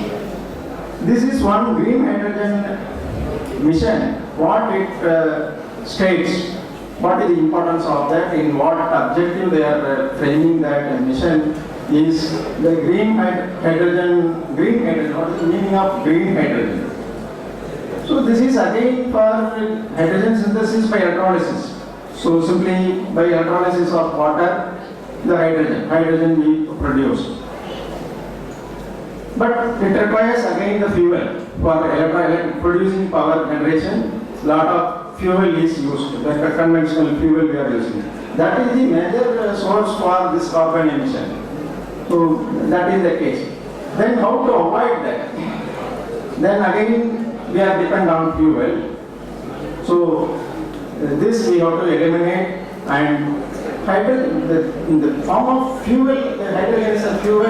Speaker 5: This is one green hydrogen mission. What it states, what is the importance of that, in what objective they are framing that mission is the green hydrogen, what is the meaning of green hydrogen? So this is again for hydrogen synthesis by electrolysis. So simply by electrolysis of water, the hydrogen we produce. But it requires again the fuel for producing power generation. Lot of fuel is used, the conventional fuel we are using. That is the major source for this carbon emission. So that is the case. Then how to avoid that? Then again we are dependent on fuel. So this we have to eliminate, and hydrogen, in the form of fuel, the hydrogen is a fuel.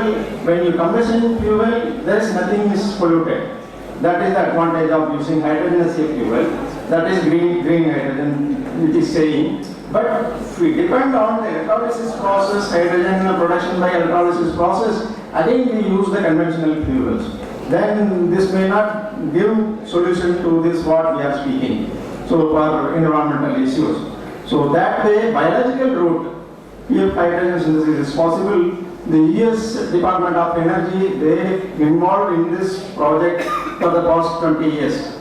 Speaker 5: When you combustion fuel, there is nothing is polluted. That is the advantage of using hydrogen as a fuel. That is green hydrogen, it is saying. But if we depend on the electrolysis process, hydrogen production by electrolysis process, again we use the conventional fuels. Then this may not give solution to this what we are speaking. So for environmental issues. So that way, biological route, if hydrogen synthesis is possible, the US Department of Energy, they involved in this project for the past 20 years.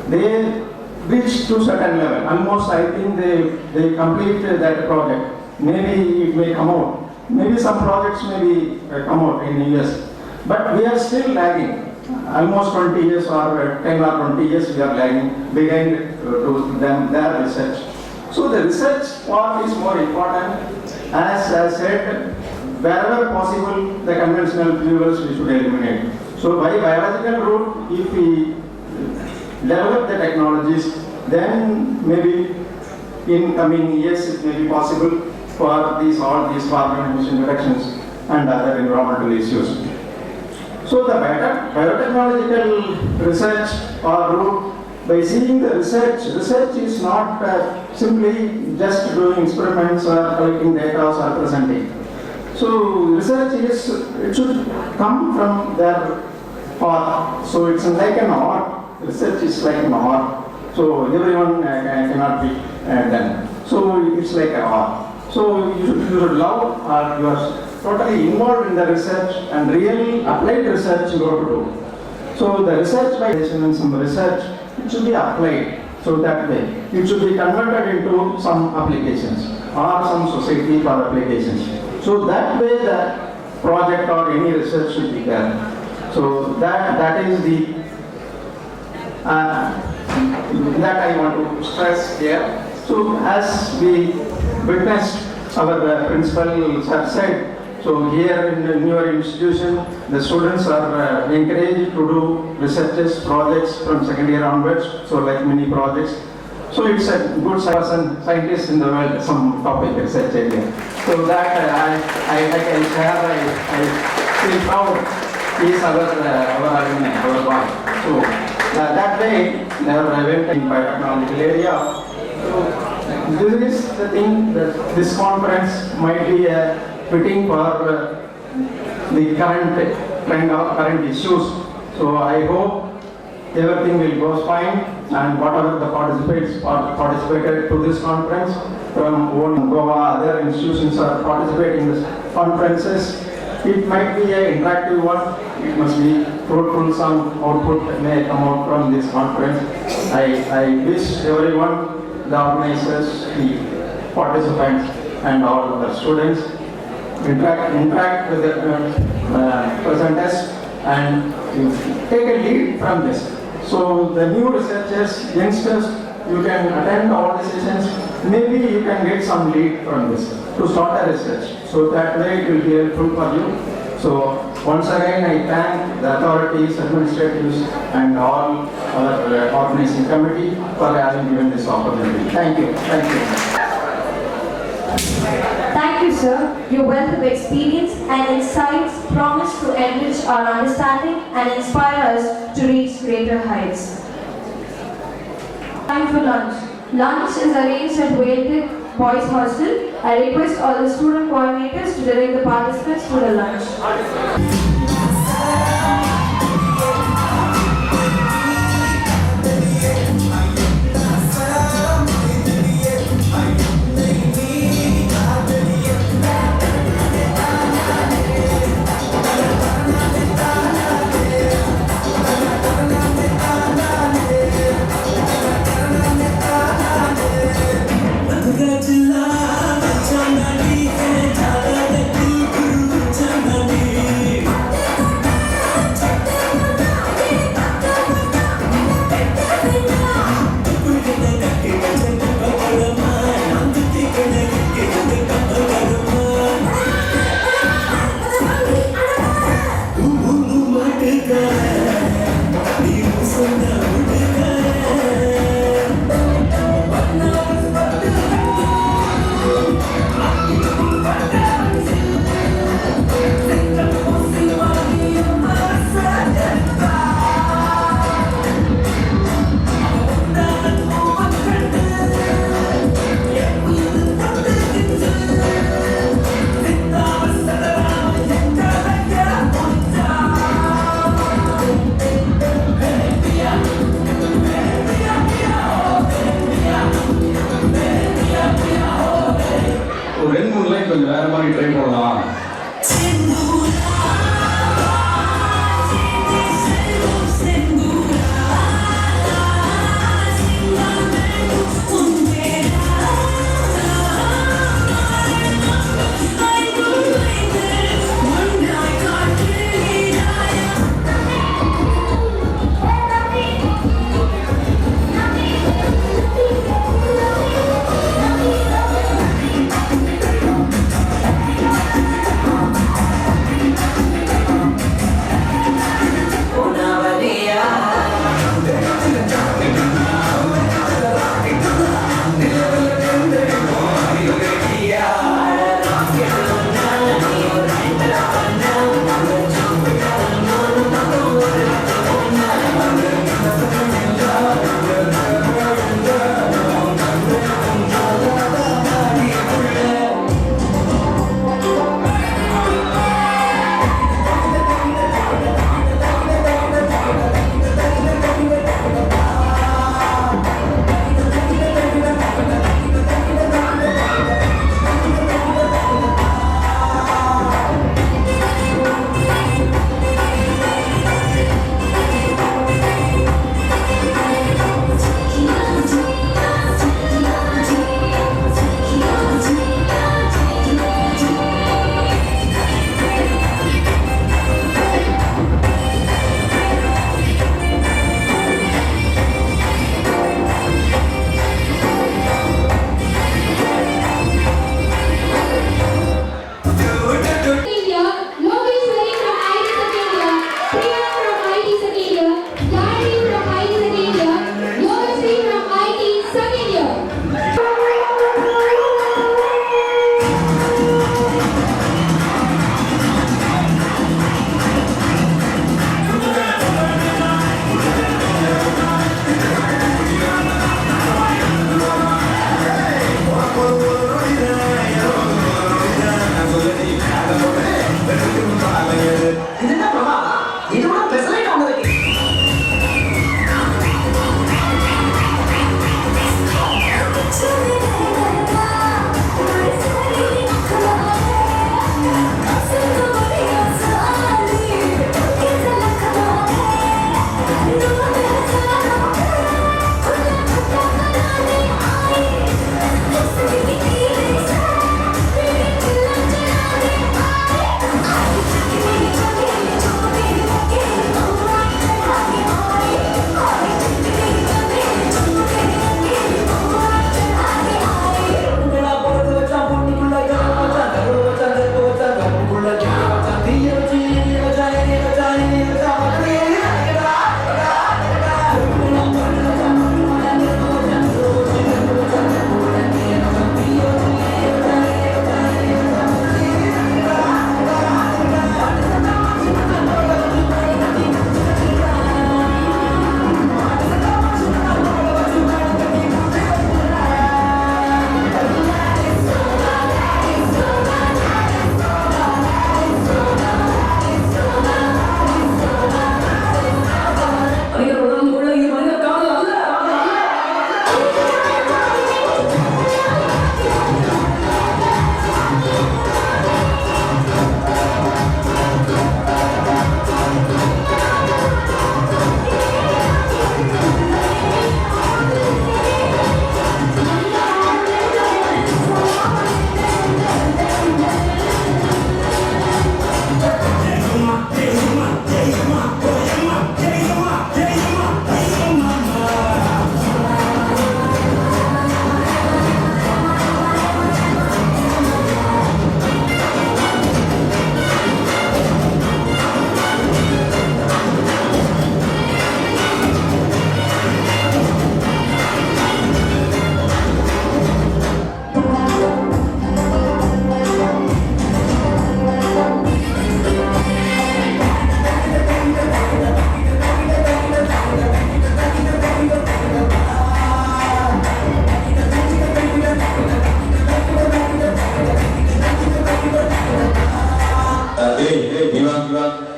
Speaker 5: They reached to certain level. Almost I think they completed that project. Maybe it may come out. Maybe some projects may come out in the US. But we are still lagging. Almost 20 years or 10 or 20 years we are lagging behind to their research. So the research part is more important. As I said, wherever possible, the conventional fuels we should eliminate. So by biological route, if we develop the technologies, then maybe in coming years it may be possible for all these carbon emission reductions and other environmental issues. So the biotechnological research or route, by seeing the research is not simply just doing experiments or collecting data or presenting. So research it should come from their art. So it's like an art. Research is like an art. So everyone cannot be done. So it's like an art. So you should love or you are totally involved in the research and really applied research you have to do. So the research by and some research, it should be applied. So that way, it should be converted into some applications or some society for applications. So that way the project or any research should be there. So that is the that I want to stress here. So as we witnessed our principal said, so here in the newer institution, the students are encouraged to do researches, projects from second year onwards, so like mini projects. So it's a good scientist in the world, some topic research area. So that I can share, I feel proud, he is our alumni, our boy. So that way, I went in biotechnological area. So this is the thing that this conference might be fitting for the current issues. So I hope everything will go fine, and whatever the participated to this conference from Goa, other institutions are participating in this conferences. It might be an interactive one. It must be fruitful. Some output may come out from this conference. I wish everyone, the organizers, the participants, and all the students interact with the presenters and take a lead from this. So the new researchers, youngsters, you can attend all the sessions. Maybe you can get some lead from this to start a research. So that way it will be helpful for you. So once again I thank the authorities, administrators, and all our organizing committee for having given this opportunity. Thank you. Thank you.
Speaker 1: Thank you, sir. Your wealth of experience and insights promise to enrich our understanding and inspire us to reach greater heights. Time for lunch. Lunch is arranged at Veltech Boys Hostel. I request all the student coordinators to direct the participants to the lunch.
Speaker 6: கொஞ்சம் வேற மாதிரி try பண்ணலாம்.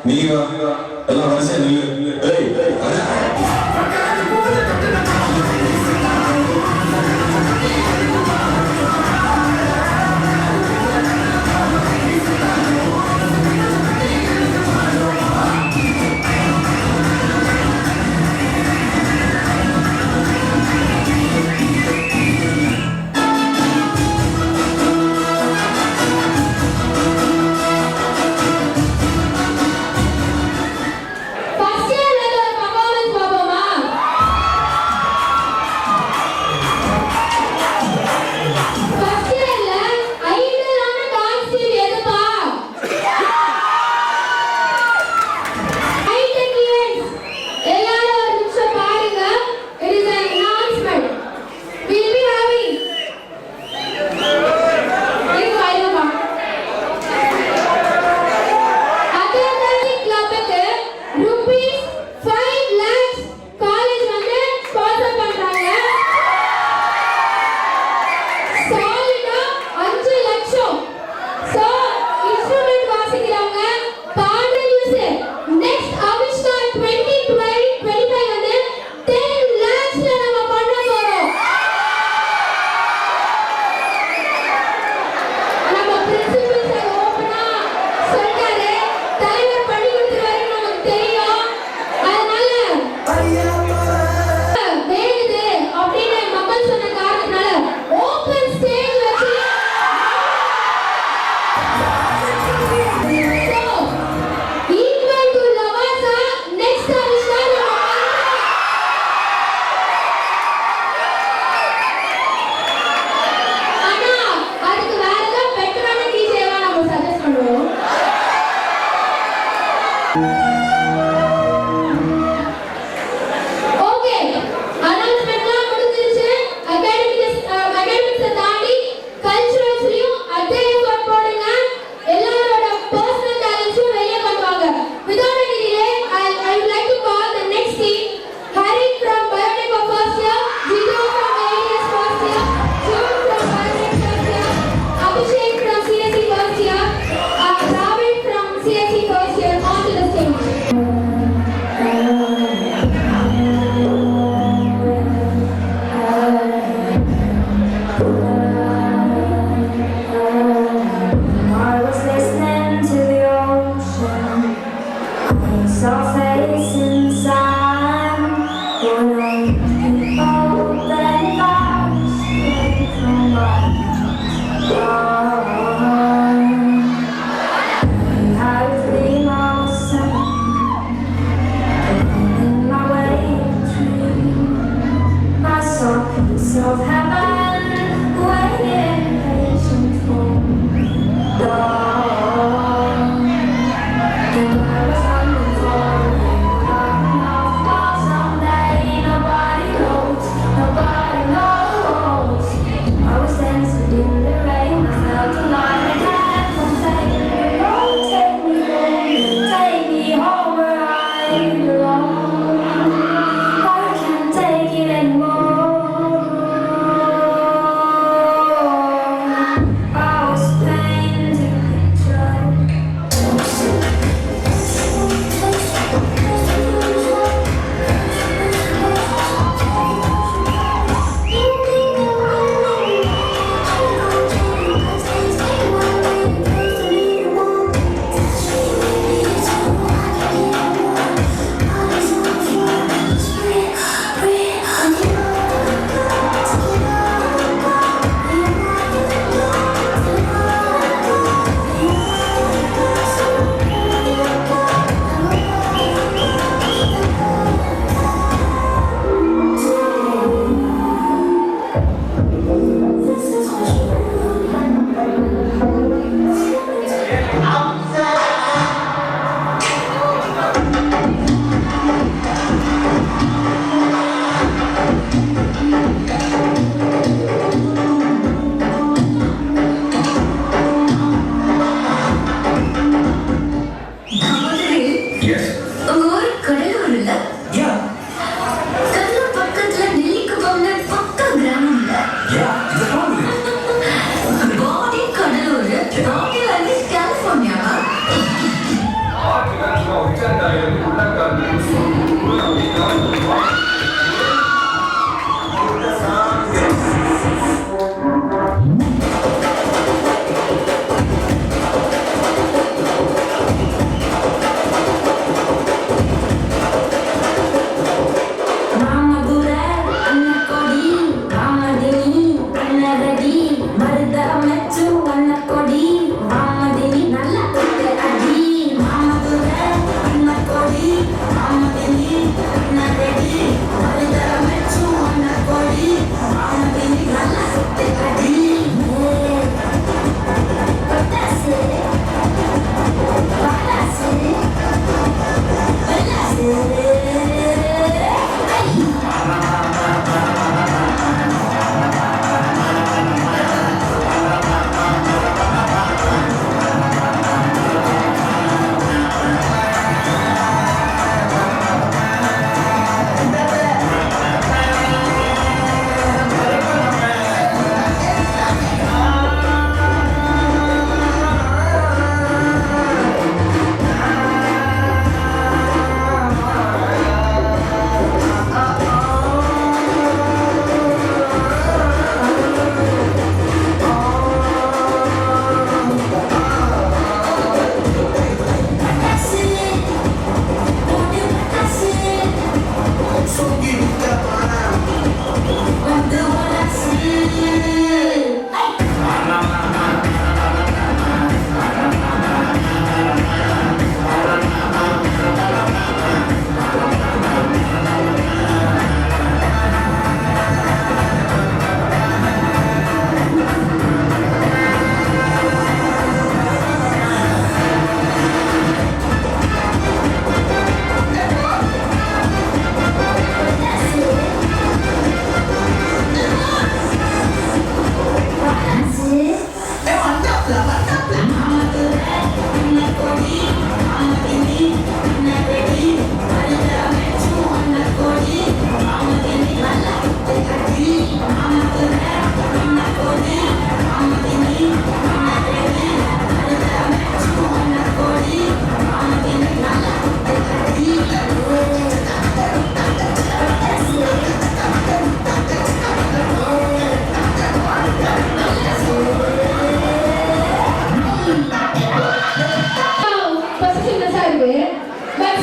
Speaker 6: நீங்க எல்லாம் வரிசையா நில்லு. ஏய்,
Speaker 1: First year ல ஒரு performance பாப்போமா? First year ல ஐடலான டான்ஸ் டீம் எதுப்பா? Hightech events. எல்லாரும் ஒரு நிமிஷம் பாருங்க. It is an announcement. We'll be having இருப்பா. Academic clubக்கு rupees 5 lakhs college வந்து sponsor பண்றாங்க. Solid 5 லட்சம். So instrument வாசிக்கிறவங்க பாடுற music next Avishka 2025 வந்து 10 lakhsல நம்ம பண்ண போறோம். நம்ம பிரின்சிபல் சார் ஓபனா சொல்றாரு, தலைவர் பண்ணி கொடுத்துருவாருன்னு நமக்கு தெரியும். அதனால வேணுது அப்படின்னு மக்கள் சொன்ன காரணத்தினால ஓபன் ஸ்டேஜ் வச்சு equal to Lavasa next Avishka ஆனா அதுக்கு வேற ஏதாவது பெட்டரான டிஜேவா நம்ம சஜஸ்ட் பண்ணுவோம். ஓகே, அனௌன்ஸ்மென்ட்லாம் முடிஞ்சிருச்சு. அகாடமிக்ஸ் தாண்டி கல்ச்சுரல்ஸ்லயும் அதே எஃபோர்ட் போடுங்க. எல்லாரோட பர்சனல் டேலண்ட்ஸும் வெளிய கொண்டு வாங்க. Without any delay, I would like to call the next team. Hari from Biotech of first year, Jitu from AES first year, June from Biotech first year, Abhishek from CSE first year, Ravi from CSE first year onto the stage.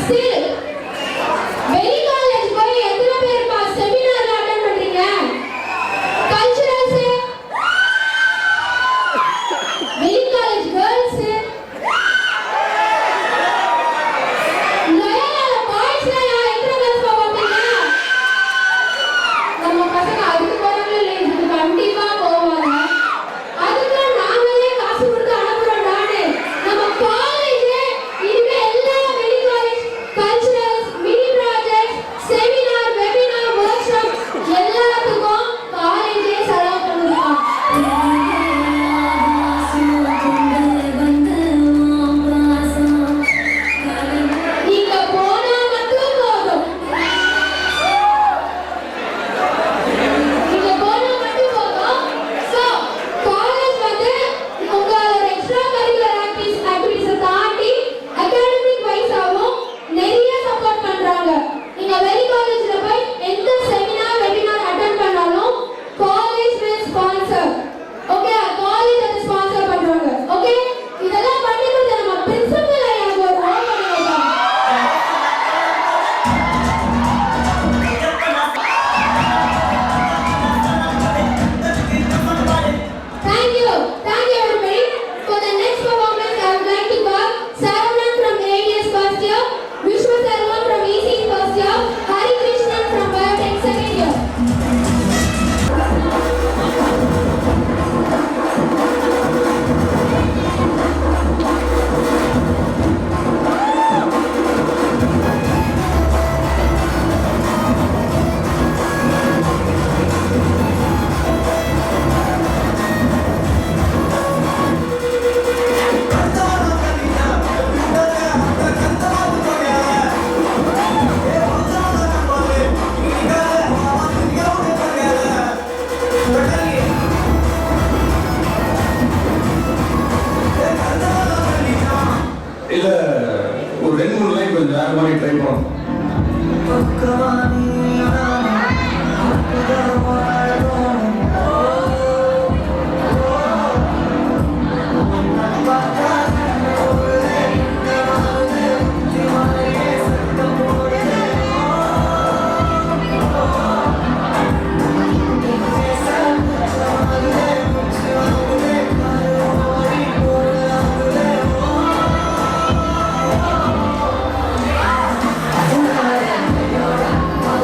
Speaker 1: Still, வெளி college போய் எத்தனை பேர்ப்பா செமினார்ல attend பண்றீங்க? Culturals, வெளி college girls, லோயலால பாய்ஸ்ல எத்தனை class போவாங்க? நம்ம பசங்க அதுக்கு போறாங்களோ இல்லையா, இதுக்கு கண்டிப்பா போவாங்க. அதுக்கு நாங்களே காசு கொடுத்து அனுப்புறோம். நானு நம்ம காலேஜ் இனிமே எல்லா வெளி college culturals, mini project, seminar, webinar, work shop எல்லாத்துக்கும் காலேஜே செலவு பண்ணுறான். நீங்க போனா மட்டும் போதும். நீங்க போனா மட்டும் போதும். So, காலேஜ் வந்து உங்களோட எக்ஸ்ட்ரா கரிக்குலர் ஆக்டிவிட்டிஸை தாண்டி அகாடமிக் வைஸாவும் நிறைய சப்போர்ட் பண்றாங்க. நீங்க வெளி காலேஜ்ல போய் எந்த செமினார், வெபினார் அட்டெண்ட் பண்ணாலும் college will sponsor. Okay, college அதை ஸ்பான்சர் பண்றாங்க. ஓகே, இதெல்லாம் பண்ணி கொடுத்த நம்ம பிரின்சிபல் எனக்கு ஒரு ரோல் பண்ணுவாங்க. Thank you everybody. For the next performance, I would like to call Saravanan from AES first year, Vishwa Sarvan from EC first year, Hari Krishnan from Biotech second year.
Speaker 6: இல்ல ஒரு 2-3 line கொஞ்சம் வேற மாதிரி try பண்ணுவோம்.
Speaker 1: Thank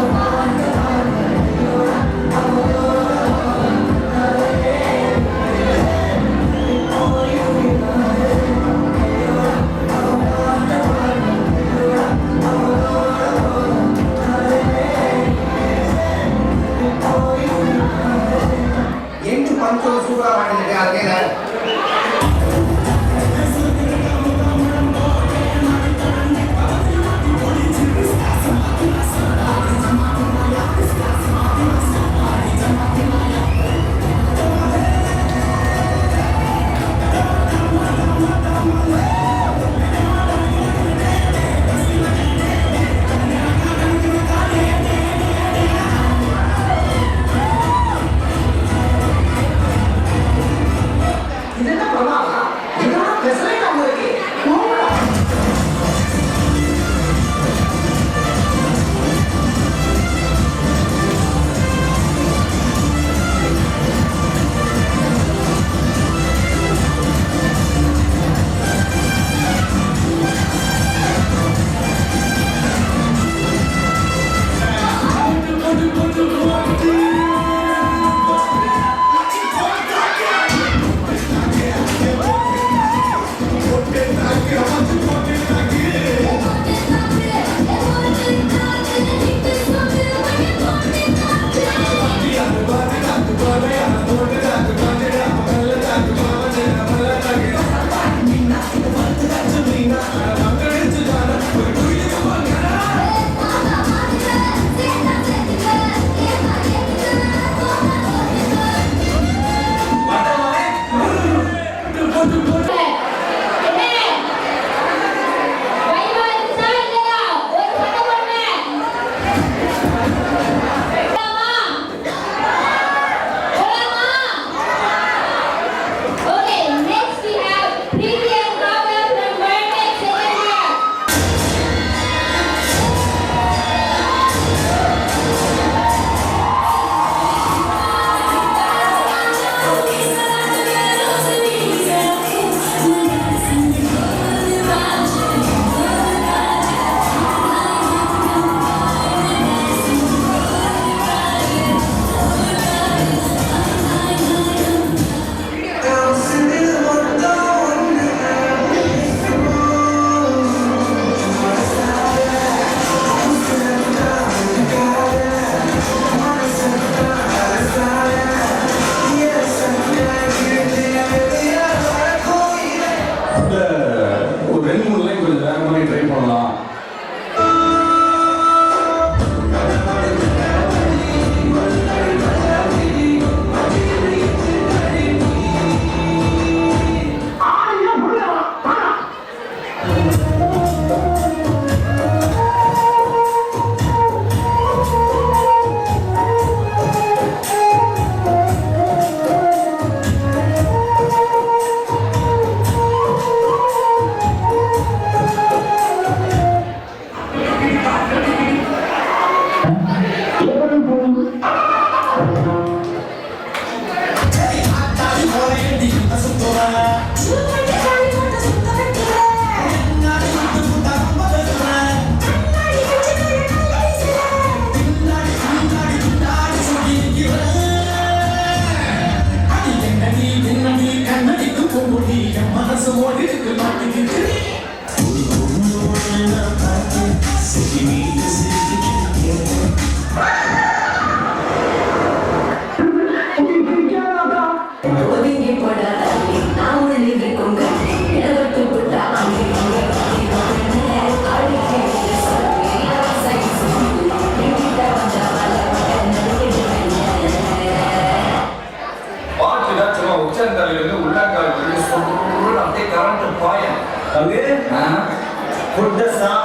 Speaker 6: ஒரு 2-3 line கொஞ்சம் வேற மாதிரி ட்ரை பண்ணலாம்.
Speaker 7: Put the song.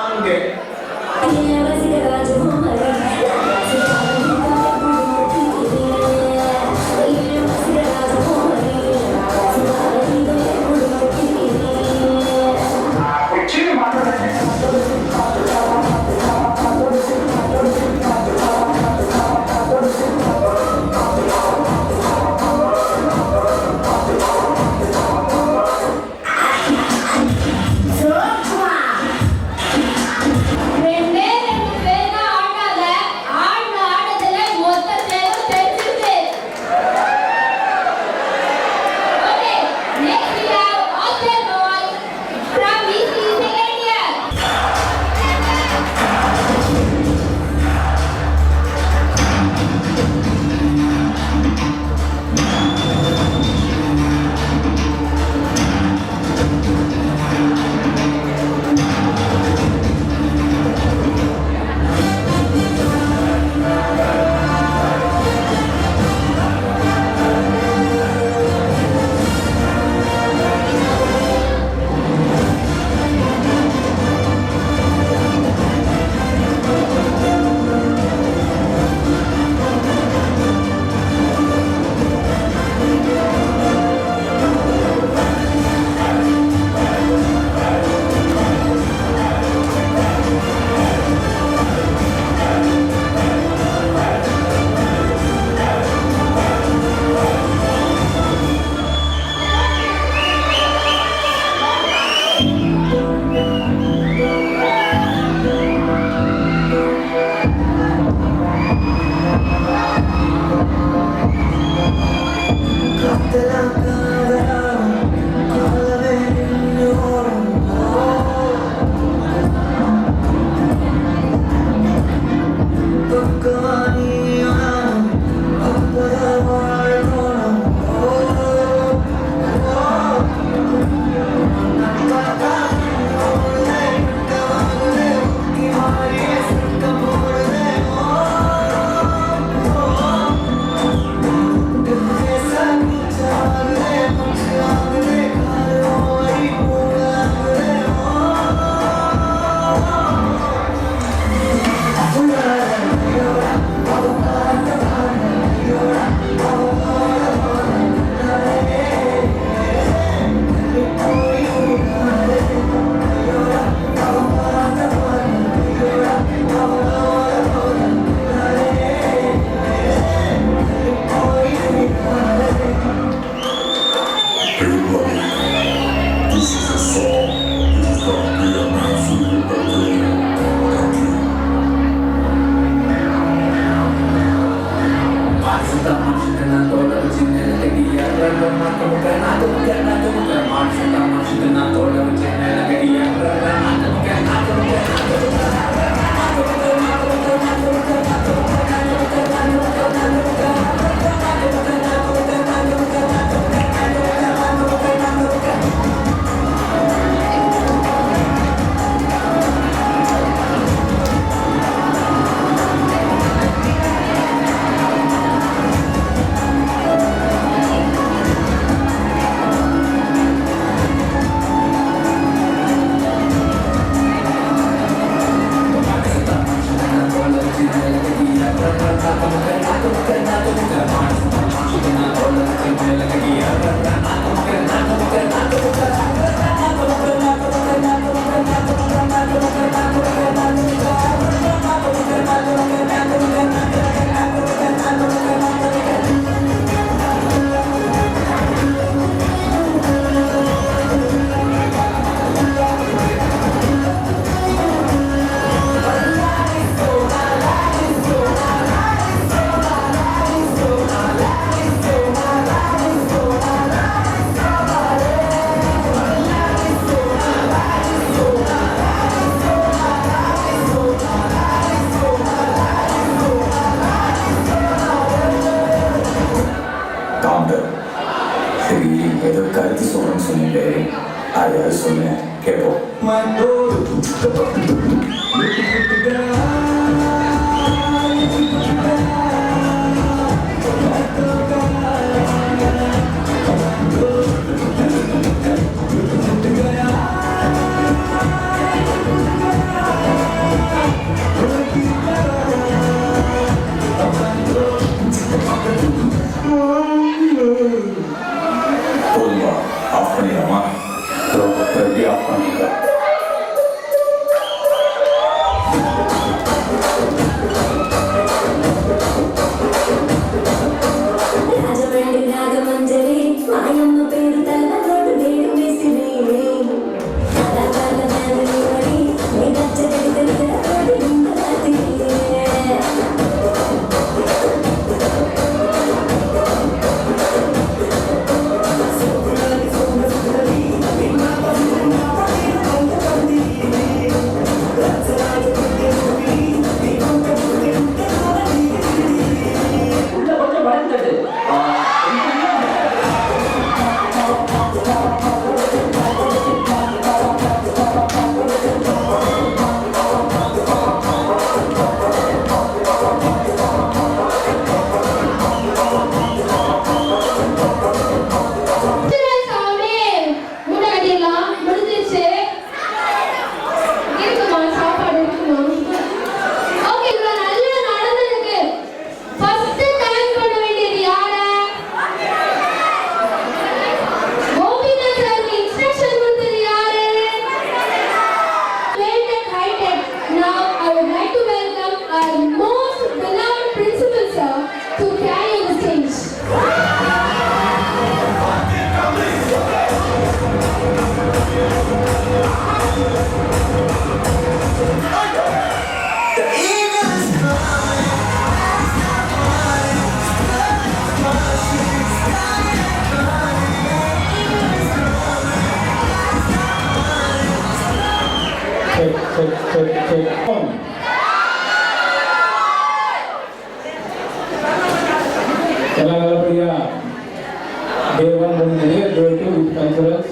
Speaker 6: சொல்லுவேன் கேட்போம். போதுமா ஆஃப் பண்ணிடலாமா? எப்படி ஆஃப் பண்ணிக்கலாம்? Day 1 முடிஞ்சது. Day 2 with culturals,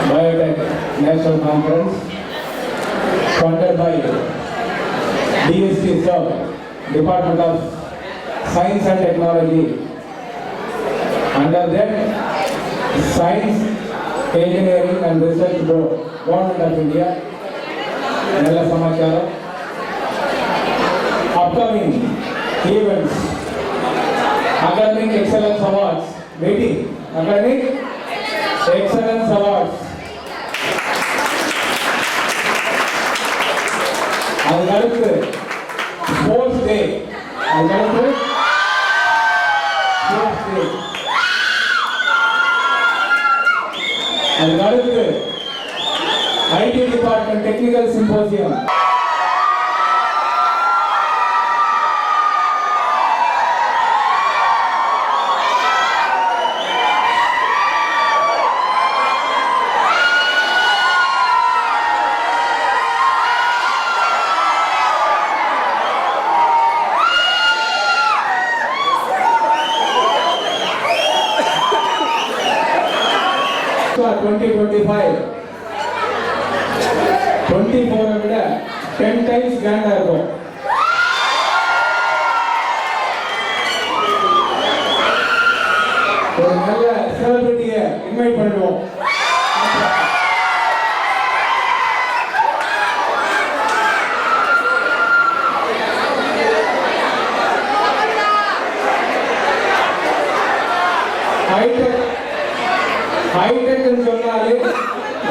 Speaker 6: Biotech National Conference funded by DST Sub, Department of Science and Technology. Under that, Science, Engineering and Research Board, Government of India. Nella Samacharam. Upcoming events. Academic Excellence Awards meeting. Academic Excellence Awards. அதுக்கு Sports Day. அதுக்கு Sports Day. அதுக்கு IT Department Technical Symposium. So 2025 24 விட 10 times grand இருக்கும். ஒரு நல்ல செலிபிரிட்டியை invite பண்ணுவோம். Hightech சொன்னாலே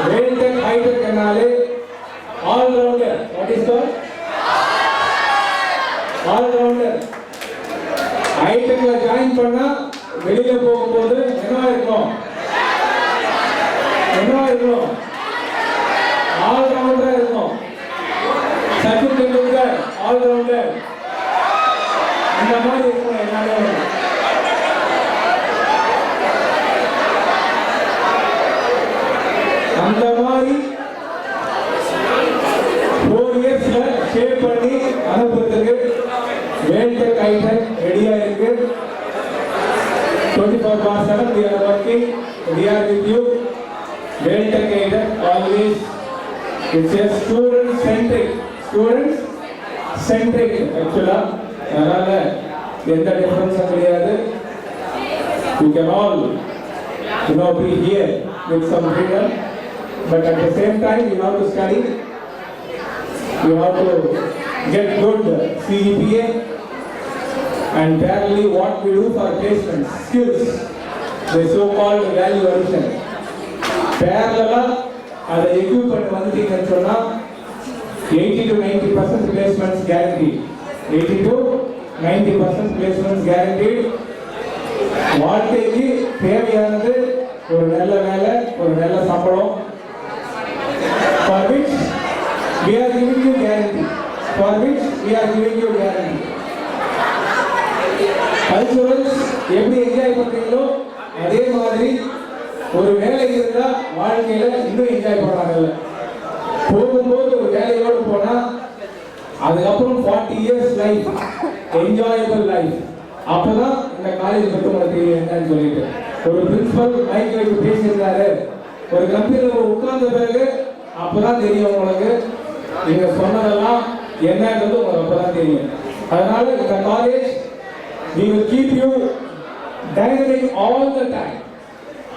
Speaker 6: Veltech Hightech என்னாலே all rounder. What is called? All rounder. Hightechல ஜாயின் பண்ணா வெளியில போகும்போது என்ன இருக்கும்? all rounder இருக்கும். Sachin Tendulkar all rounder. இந்த மாதிரி இருக்கும் என்னாலே. அந்த மாதிரி 4 இயர்ஸ்ல ஷேப் பண்ணி அனுப்புறதுக்கு Veltech Hightech ரெடியா இருக்கு. 24/7 we are working. We are with you. Veltech Hightech always it's a student centric actually. அதனால எந்த டிஃபரன்ஸும் கிடையாது. You can all be here with some freedom, but at the same time you have to study. You have to get good CGPA and parallelly what we do for placement skills, the so-called value addition. Parallel அதை equip பண்ணி வந்துட்டீங்கன்னு சொன்னா 80 to 90% placements guaranteed. 80 to 90% placements guaranteed. வாழ்க்கைக்கு தேவையானது ஒரு நல்ல வேலை, ஒரு நல்ல சம்பளம். For which we are giving you guarantee. For which we are giving you guarantee. Culturals எப்படி என்ஜாய் பண்றீங்களோ அதே மாதிரி ஒரு வேலை இருந்தா வாழ்க்கையில இன்னும் என்ஜாய் பண்ணாங்கல்ல. போகும்போது ஒரு வேலையோடு போனா அதுக்கப்புறம் 40 years லைஃப் என்ஜாயபிள் லைஃப். அப்பதான் இந்த காலேஜ் மட்டும் உங்களுக்கு தெரியும் என்னன்னு சொல்லிட்டு ஒரு பிரின்சிபல் மைக் வச்சு பேசியிருந்தாரு. ஒரு கம்பெனியில் உட்கார்ந்த பிறகு அப்பதான் தெரியும் உங்களுக்கு நீங்க சொன்னதெல்லாம் என்னன்றது உங்களுக்கு அப்பதான் தெரியும். அதனால இந்த college we will keep you dynamic all the time.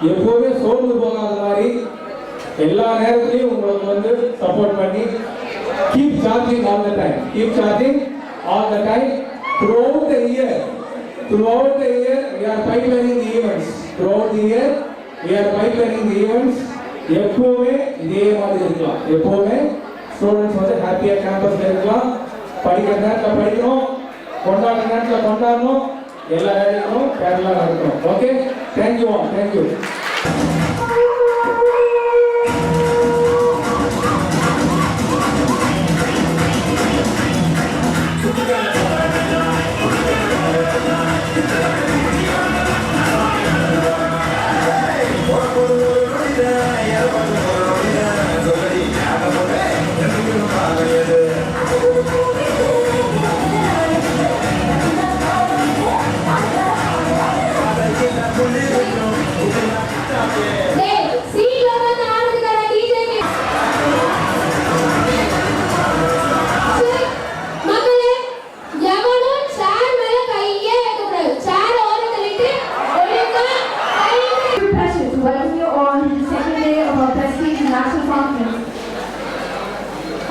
Speaker 6: எப்போதுமே சோர்ந்து போகாத மாதிரி எல்லா நேரத்திலையும் உங்களுக்கு சப்போர்ட் பண்ணி keep charging all the time. Keep charging all the time throughout the year. Throughout the year we are pipelining the events. Throughout the year we are pipelining the events. எப்போதுமே இதே மாதிரி இருக்கலாம். எப்போதுமே ஸ்டூடெண்ட்ஸ் ஹாப்பியா கேம்பஸ்ல இருக்கலாம். படிக்கிற நேரத்தில் படிக்கணும், கொண்டாடுற நேரத்தில் கொண்டாடணும், எல்லா வேலைகளும் பேரலா நடக்கணும். Okay, thank you all. Thank you.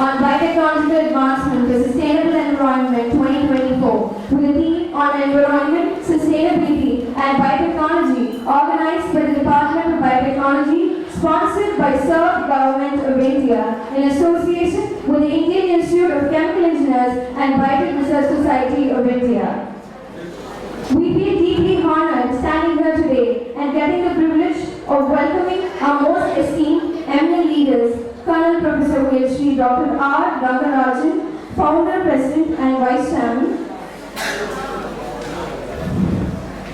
Speaker 1: On biotechnological advancement for sustainable environment 2024 with a theme on environment, sustainability and biotechnology organized by the Department of Biotechnology, sponsored by Serb Government of India in association with the Indian Institute of Chemical Engineers and Biotech Research Society of India. We feel deeply honored standing here today and getting the privilege of welcoming our most esteemed eminent leaders, Colonel Professor PhD Dr. R. Rangarajan, Founder, President and Vice Chairman,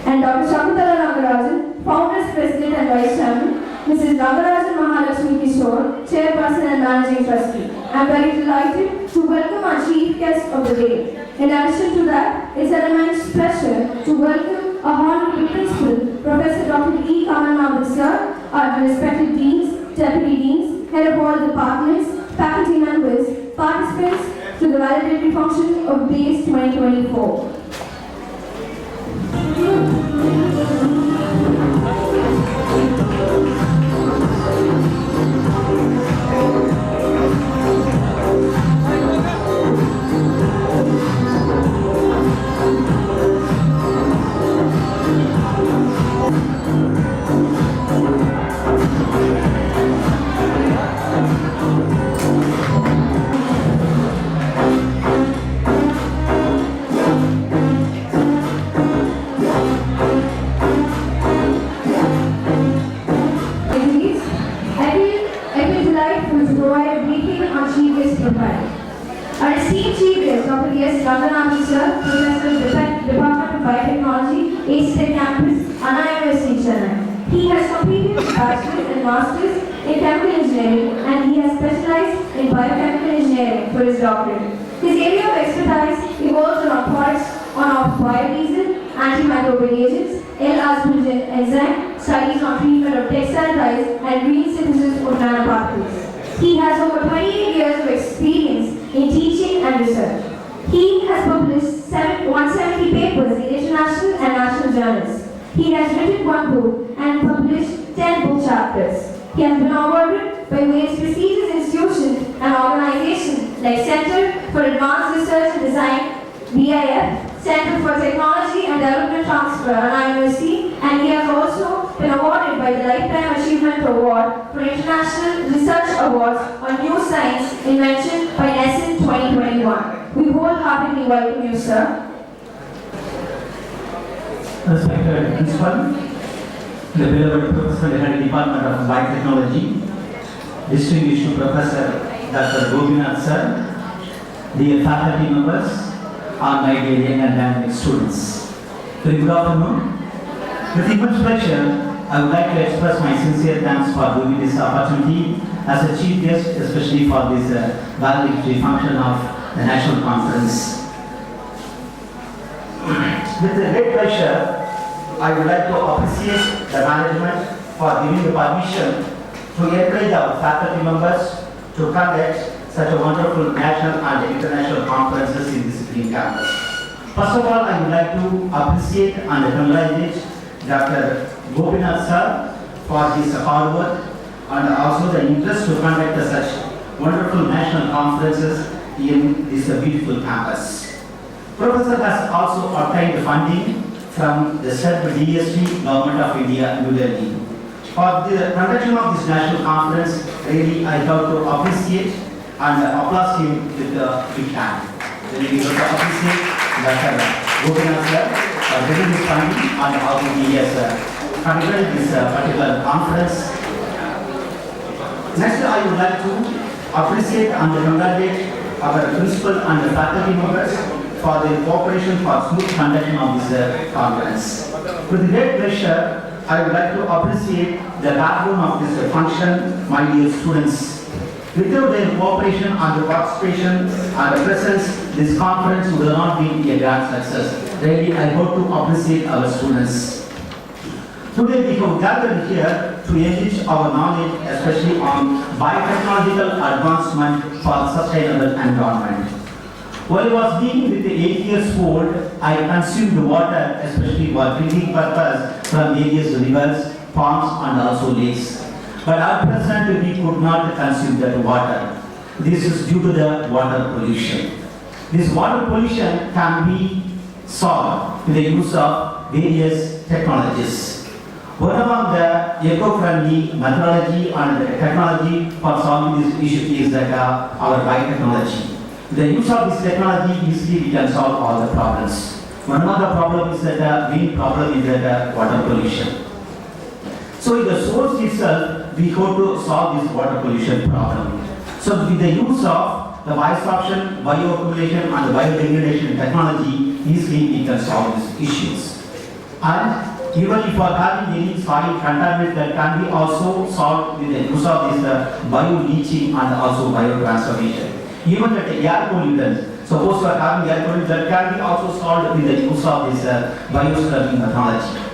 Speaker 1: and Dr. Shakutala Rangarajan, Founders, President and Vice Chairman, Mrs. Rangarajan Mahalakshmi Kishore, Chairperson and Managing Trustee. I am very delighted to welcome our Chief Guest of the day. In addition to that, it's an immense pleasure to welcome our Honorable Principal, Professor Dr. E. Kamalnath sir, our respected deans, deputy deans, head of all departments, faculty members, participants to the valedictory function of BASE 2024. Our esteemed Chief Guest, Dr. S. Rangarajan sir, Professor of Department of Biotechnology, ACETEC Campus, Anna University, Chennai. He has completed his bachelor's and master's in chemical engineering and he has specialized in biochemical engineering for his doctorate. His area of expertise involves on products of biodiesel, antimicrobial agents, L-asparagine enzyme, studies on treatment of textile dyes and green synthesis faculties. He has over 28 years of experience in teaching and research. He has published 170 papers in international and national journals. He has written one book and published 10 book chapters. He has been awarded by various prestigious institutions and organizations like Center for Advanced Research and Design, BIF, Center for Technology and Development Transfer, Anna University, and he has also been awarded by the Lifetime Achievement Award for International Research Awards on New Science Invention by NESIN 2021. We wholeheartedly welcome you, sir.
Speaker 8: Respected Principal, the beloved Professor Head Department of Biotechnology, distinguished Professor Dr. Gopinath sir, dear faculty members, and my dear young and dynamic students. Very good afternoon. With immense pleasure, I would like to express my sincere thanks for giving this opportunity as a chief guest, especially for this valedictory function of the National Conference. With great pleasure, I would like to appreciate the management for giving the permission to encourage our faculty members to conduct such a wonderful national and international conferences in this green campus. First of all, I would like to appreciate and congratulate Dr. Gopinath sir for his hard work and also the interest to conduct such wonderful national conferences in this beautiful campus. Professor has also obtained funding from the said DST Government of India, New Delhi. For the conduction of this national conference, really I have to appreciate and applaud him with a big hand. Then we have to appreciate Dr. Gopinath sir for getting this funding and also he has conducted this particular conference. Next, I would like to appreciate and congratulate our principal and faculty members for their cooperation for smooth conduction of this conference. With great pleasure, I would like to appreciate the backbone of this function, my dear students. Without their cooperation and participation and presence, this conference would not be a grand success. Really, I hope to appreciate our students. Today we have gathered here to enrich our knowledge, especially on biotechnological advancement for sustainable environment. While I was being with the 8 years old, I consumed water, especially for drinking purpose, from various rivers, ponds, and also lakes. But at present, we could not consume that water. This is due to the water pollution. This water pollution can be solved with the use of various technologies. One among the eco-friendly methodology and technology for solving this issue is that our biotechnology. The use of this technology, easily we can solve all the problems. One of the problems is that the main problem is that water pollution. So in the source itself, we have to solve this water pollution problem. So with the use of the biosorption, bioaccumulation and biodegradation technology, easily we can solve these issues. And even if we are having any soil contaminant, that can be also solved with the use of this bio-leaching and also biotransformation. Even at the air pollutants, suppose you are having air pollutants, that can be also solved with the use of this bioscrubbing technology.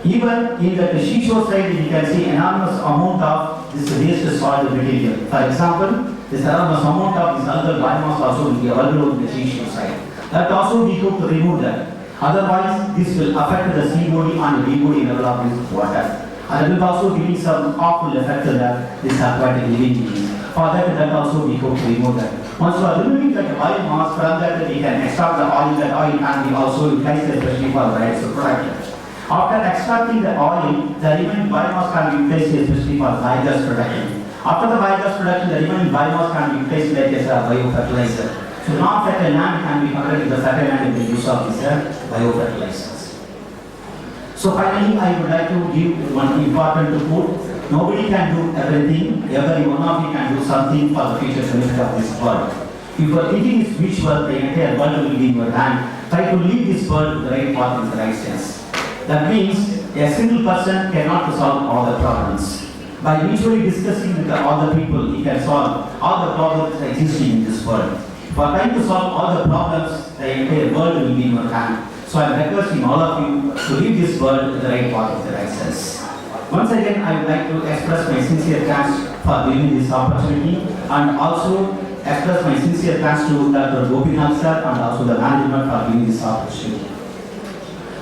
Speaker 8: Even in the seashore side, you can see enormous amount of this waste solid material. For example, this enormous amount of this algal biomass also will be available in the seashore side. That also we have to remove that. Otherwise, this will affect the sea body and the body level of this water. And it will also give some harmful effect to this aquatic living beings. For that also we have to remove that. Once we are removing that biomass, from that we can extract the oil. That oil can be also utilized especially for various production. After extracting the oil, the remaining biomass can be utilized especially for biogas production. After the biogas production, the remaining biomass can be utilized like as a biofertilizer. So non-fertile land can be converted to the fertile land with the use of these biofertilizers. So finally, I would like to give one important quote. Nobody can do everything. Every one of you can do something for the future benefit of this world. If you are thinking it's which world, the entire world will be in your hand. Try to lead this world to the right path in the right sense. That means a single person cannot solve all the problems. By mutually discussing with all the people, he can solve all the problems existing in this world. For trying to solve all the problems, the entire world will be in your hand. So I am requesting all of you to lead this world to the right path of the right sense. Once again, I would like to express my sincere thanks for giving this opportunity and also express my sincere thanks to Dr. Gopinath sir and also the management for giving this opportunity.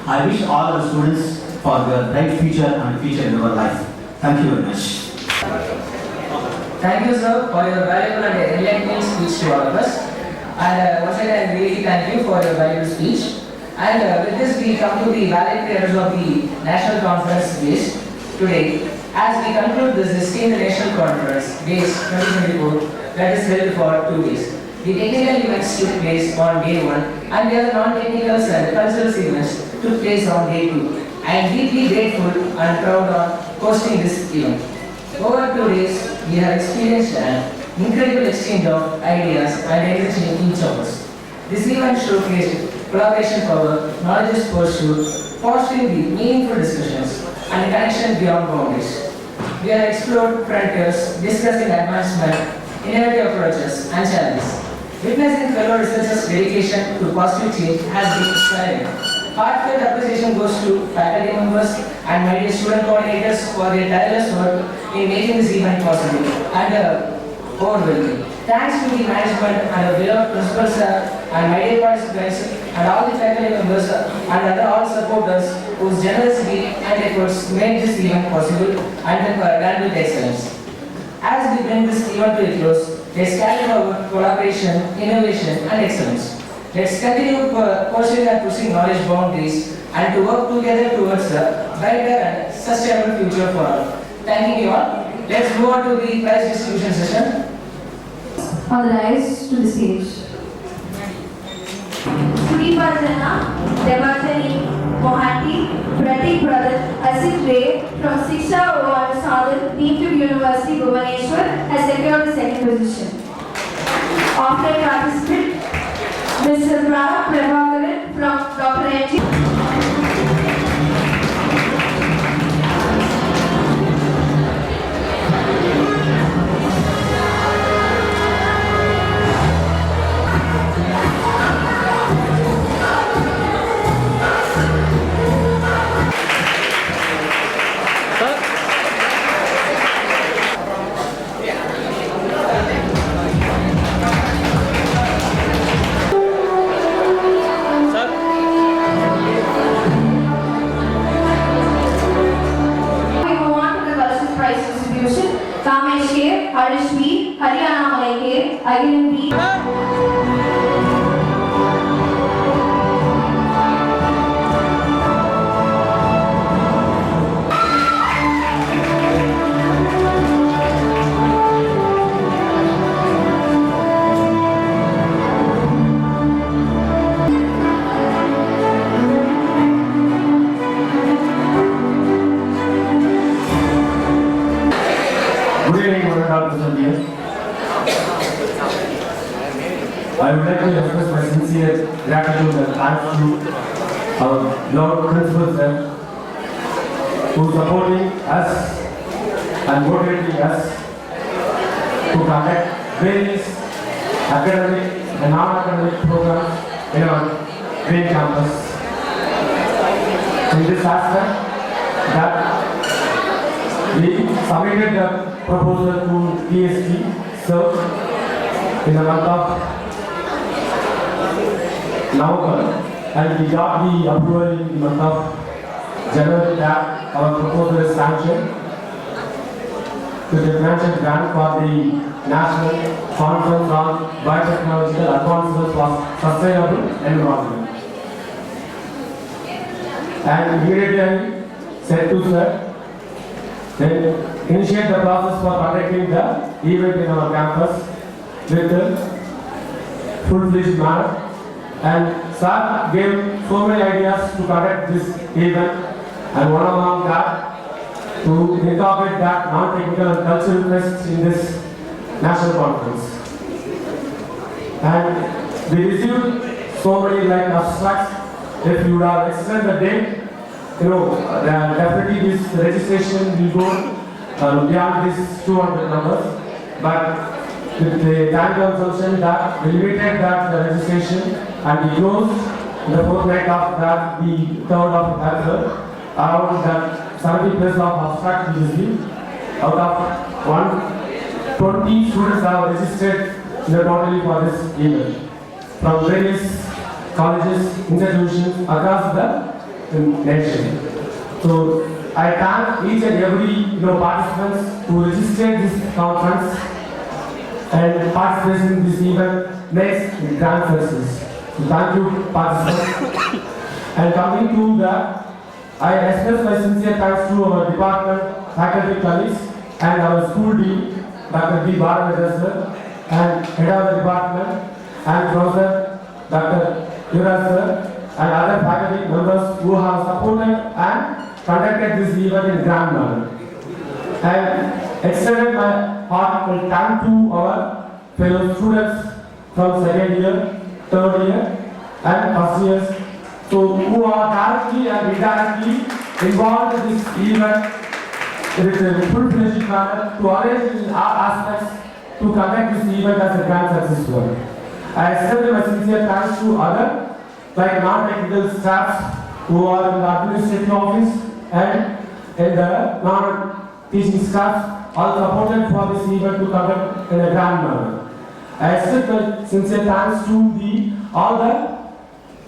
Speaker 8: I wish all the students for their bright future and future in our life. Thank you very much.
Speaker 9: Thank you, sir, for your valuable and enlightening speech to all of us. And once again, I really thank you for your valuable speech. And with this, we come to the valedictory of the National Conference Base today. As we conclude this esteemed National Conference Base 2024 that is held for 2 days. The technical events took place on day 1 and the other non-technical and cultural events took place on day 2. I am deeply grateful and proud of hosting this event. Over 2 days, we have experienced an incredible exchange of ideas and enriching each of us. This event showcased collaboration power, knowledge pursuit, fostering the meaningful discussions and connection beyond boundaries. We have explored frontiers, discussing advancement, innovative approaches and challenges. Witnessing fellow researchers' dedication to positive change has been inspiring. Heartfelt appreciation goes to faculty members and my dear student coordinators for their tireless work in making this event possible and overwhelming. Thanks to the management and the beloved principal sir and my dear participants and all the faculty members and other all supporters whose generosity and efforts made this event possible and done with excellence. As we bring this event to a close, let's carry forward collaboration, innovation and excellence. Let's continue pursuing and pushing knowledge boundaries and to work together towards a brighter and sustainable future for all. Thanking you all. Let's move on to the prize distribution session.
Speaker 1: On the rise to the stage. Sudipajana, Devatani, Mohanty, Pratik Pradhan, Asit Ray from Siksha Award Southern Deemed University, Bhubaneswar has secured the second position. After participant, Mr. Pranav Prabhakaran from Dr. N.G.
Speaker 6: I would like to express my sincere gratitude and thanks to our Lord Principal sir who is supporting us and motivating us to conduct various academic and non-academic programs in our main campus. In this aspect, that we submitted the proposal to PST sir in the month of November, and we got the approval in the month of January that our proposal is sanctioned to the financial grant for the National Conference on Biotechnological Advancements for Sustainable Environment. And immediately I said to sir, then initiate the process for conducting the event in our campus with a full-fledged manner. And sir gave so many ideas to conduct this event, and one among that to incorporate that non-technical and cultural fest in this national conference. And we received so many like abstracts. If you would have extended the date, then definitely this registration will go beyond this 200 numbers. But with the time consumption that we limited that the registration and we closed the fortnight of that, the 3rd of April, around that
Speaker 10: 70 plus of abstract PhD. Out of 120 students have registered totally for this event from various colleges, institutions across the nation. So I thank each and every participants who registered this conference and participation in this event makes grand success. So thank you, participants. And coming to the, I express my sincere thanks to our department, faculty colleagues, and our school dean, Dr. B. Bharadwaj sir, and head of the department, and Professor Dr. Yuvraj sir, and other faculty members who have supported and conducted this event in grand manner. And extended my heartfelt thanks to our fellow students from second year, third year, and first years, so who are directly and indirectly involved in this event with a full-fledged manner to arrange in all aspects to conduct this event as a grand successful. I extend my sincere thanks to other like non-technical staffs who are in the administrative office and in the non-teaching staff, all supported for this event to conduct in a grand manner. I extend my sincere thanks to all the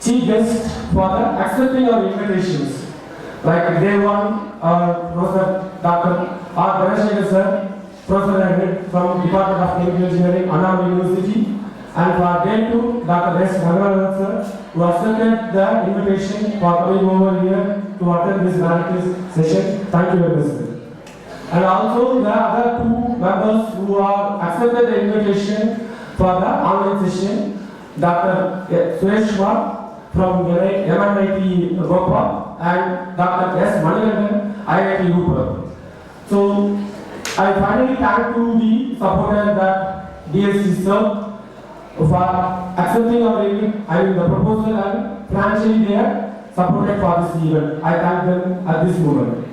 Speaker 10: chief guests for the accepting our invitations. Like day one, Professor Dr. R. Ganeshankar sir, Professor Head from Department of Chemical Engineering, Anna University, and for day two, Dr. S. Raghunath sir, who accepted the invitation for coming over here to attend this narrative session. Thank you very much, sir. And also the other two members who have accepted the invitation for the online session, Dr. Suresh Kumar from MIT Bhopal and Dr. S. Manikandan, IIT Hooper. So I finally thank to the supporter that DSC sir for accepting our the proposal and financially they are supported for this event. I thank them at this moment.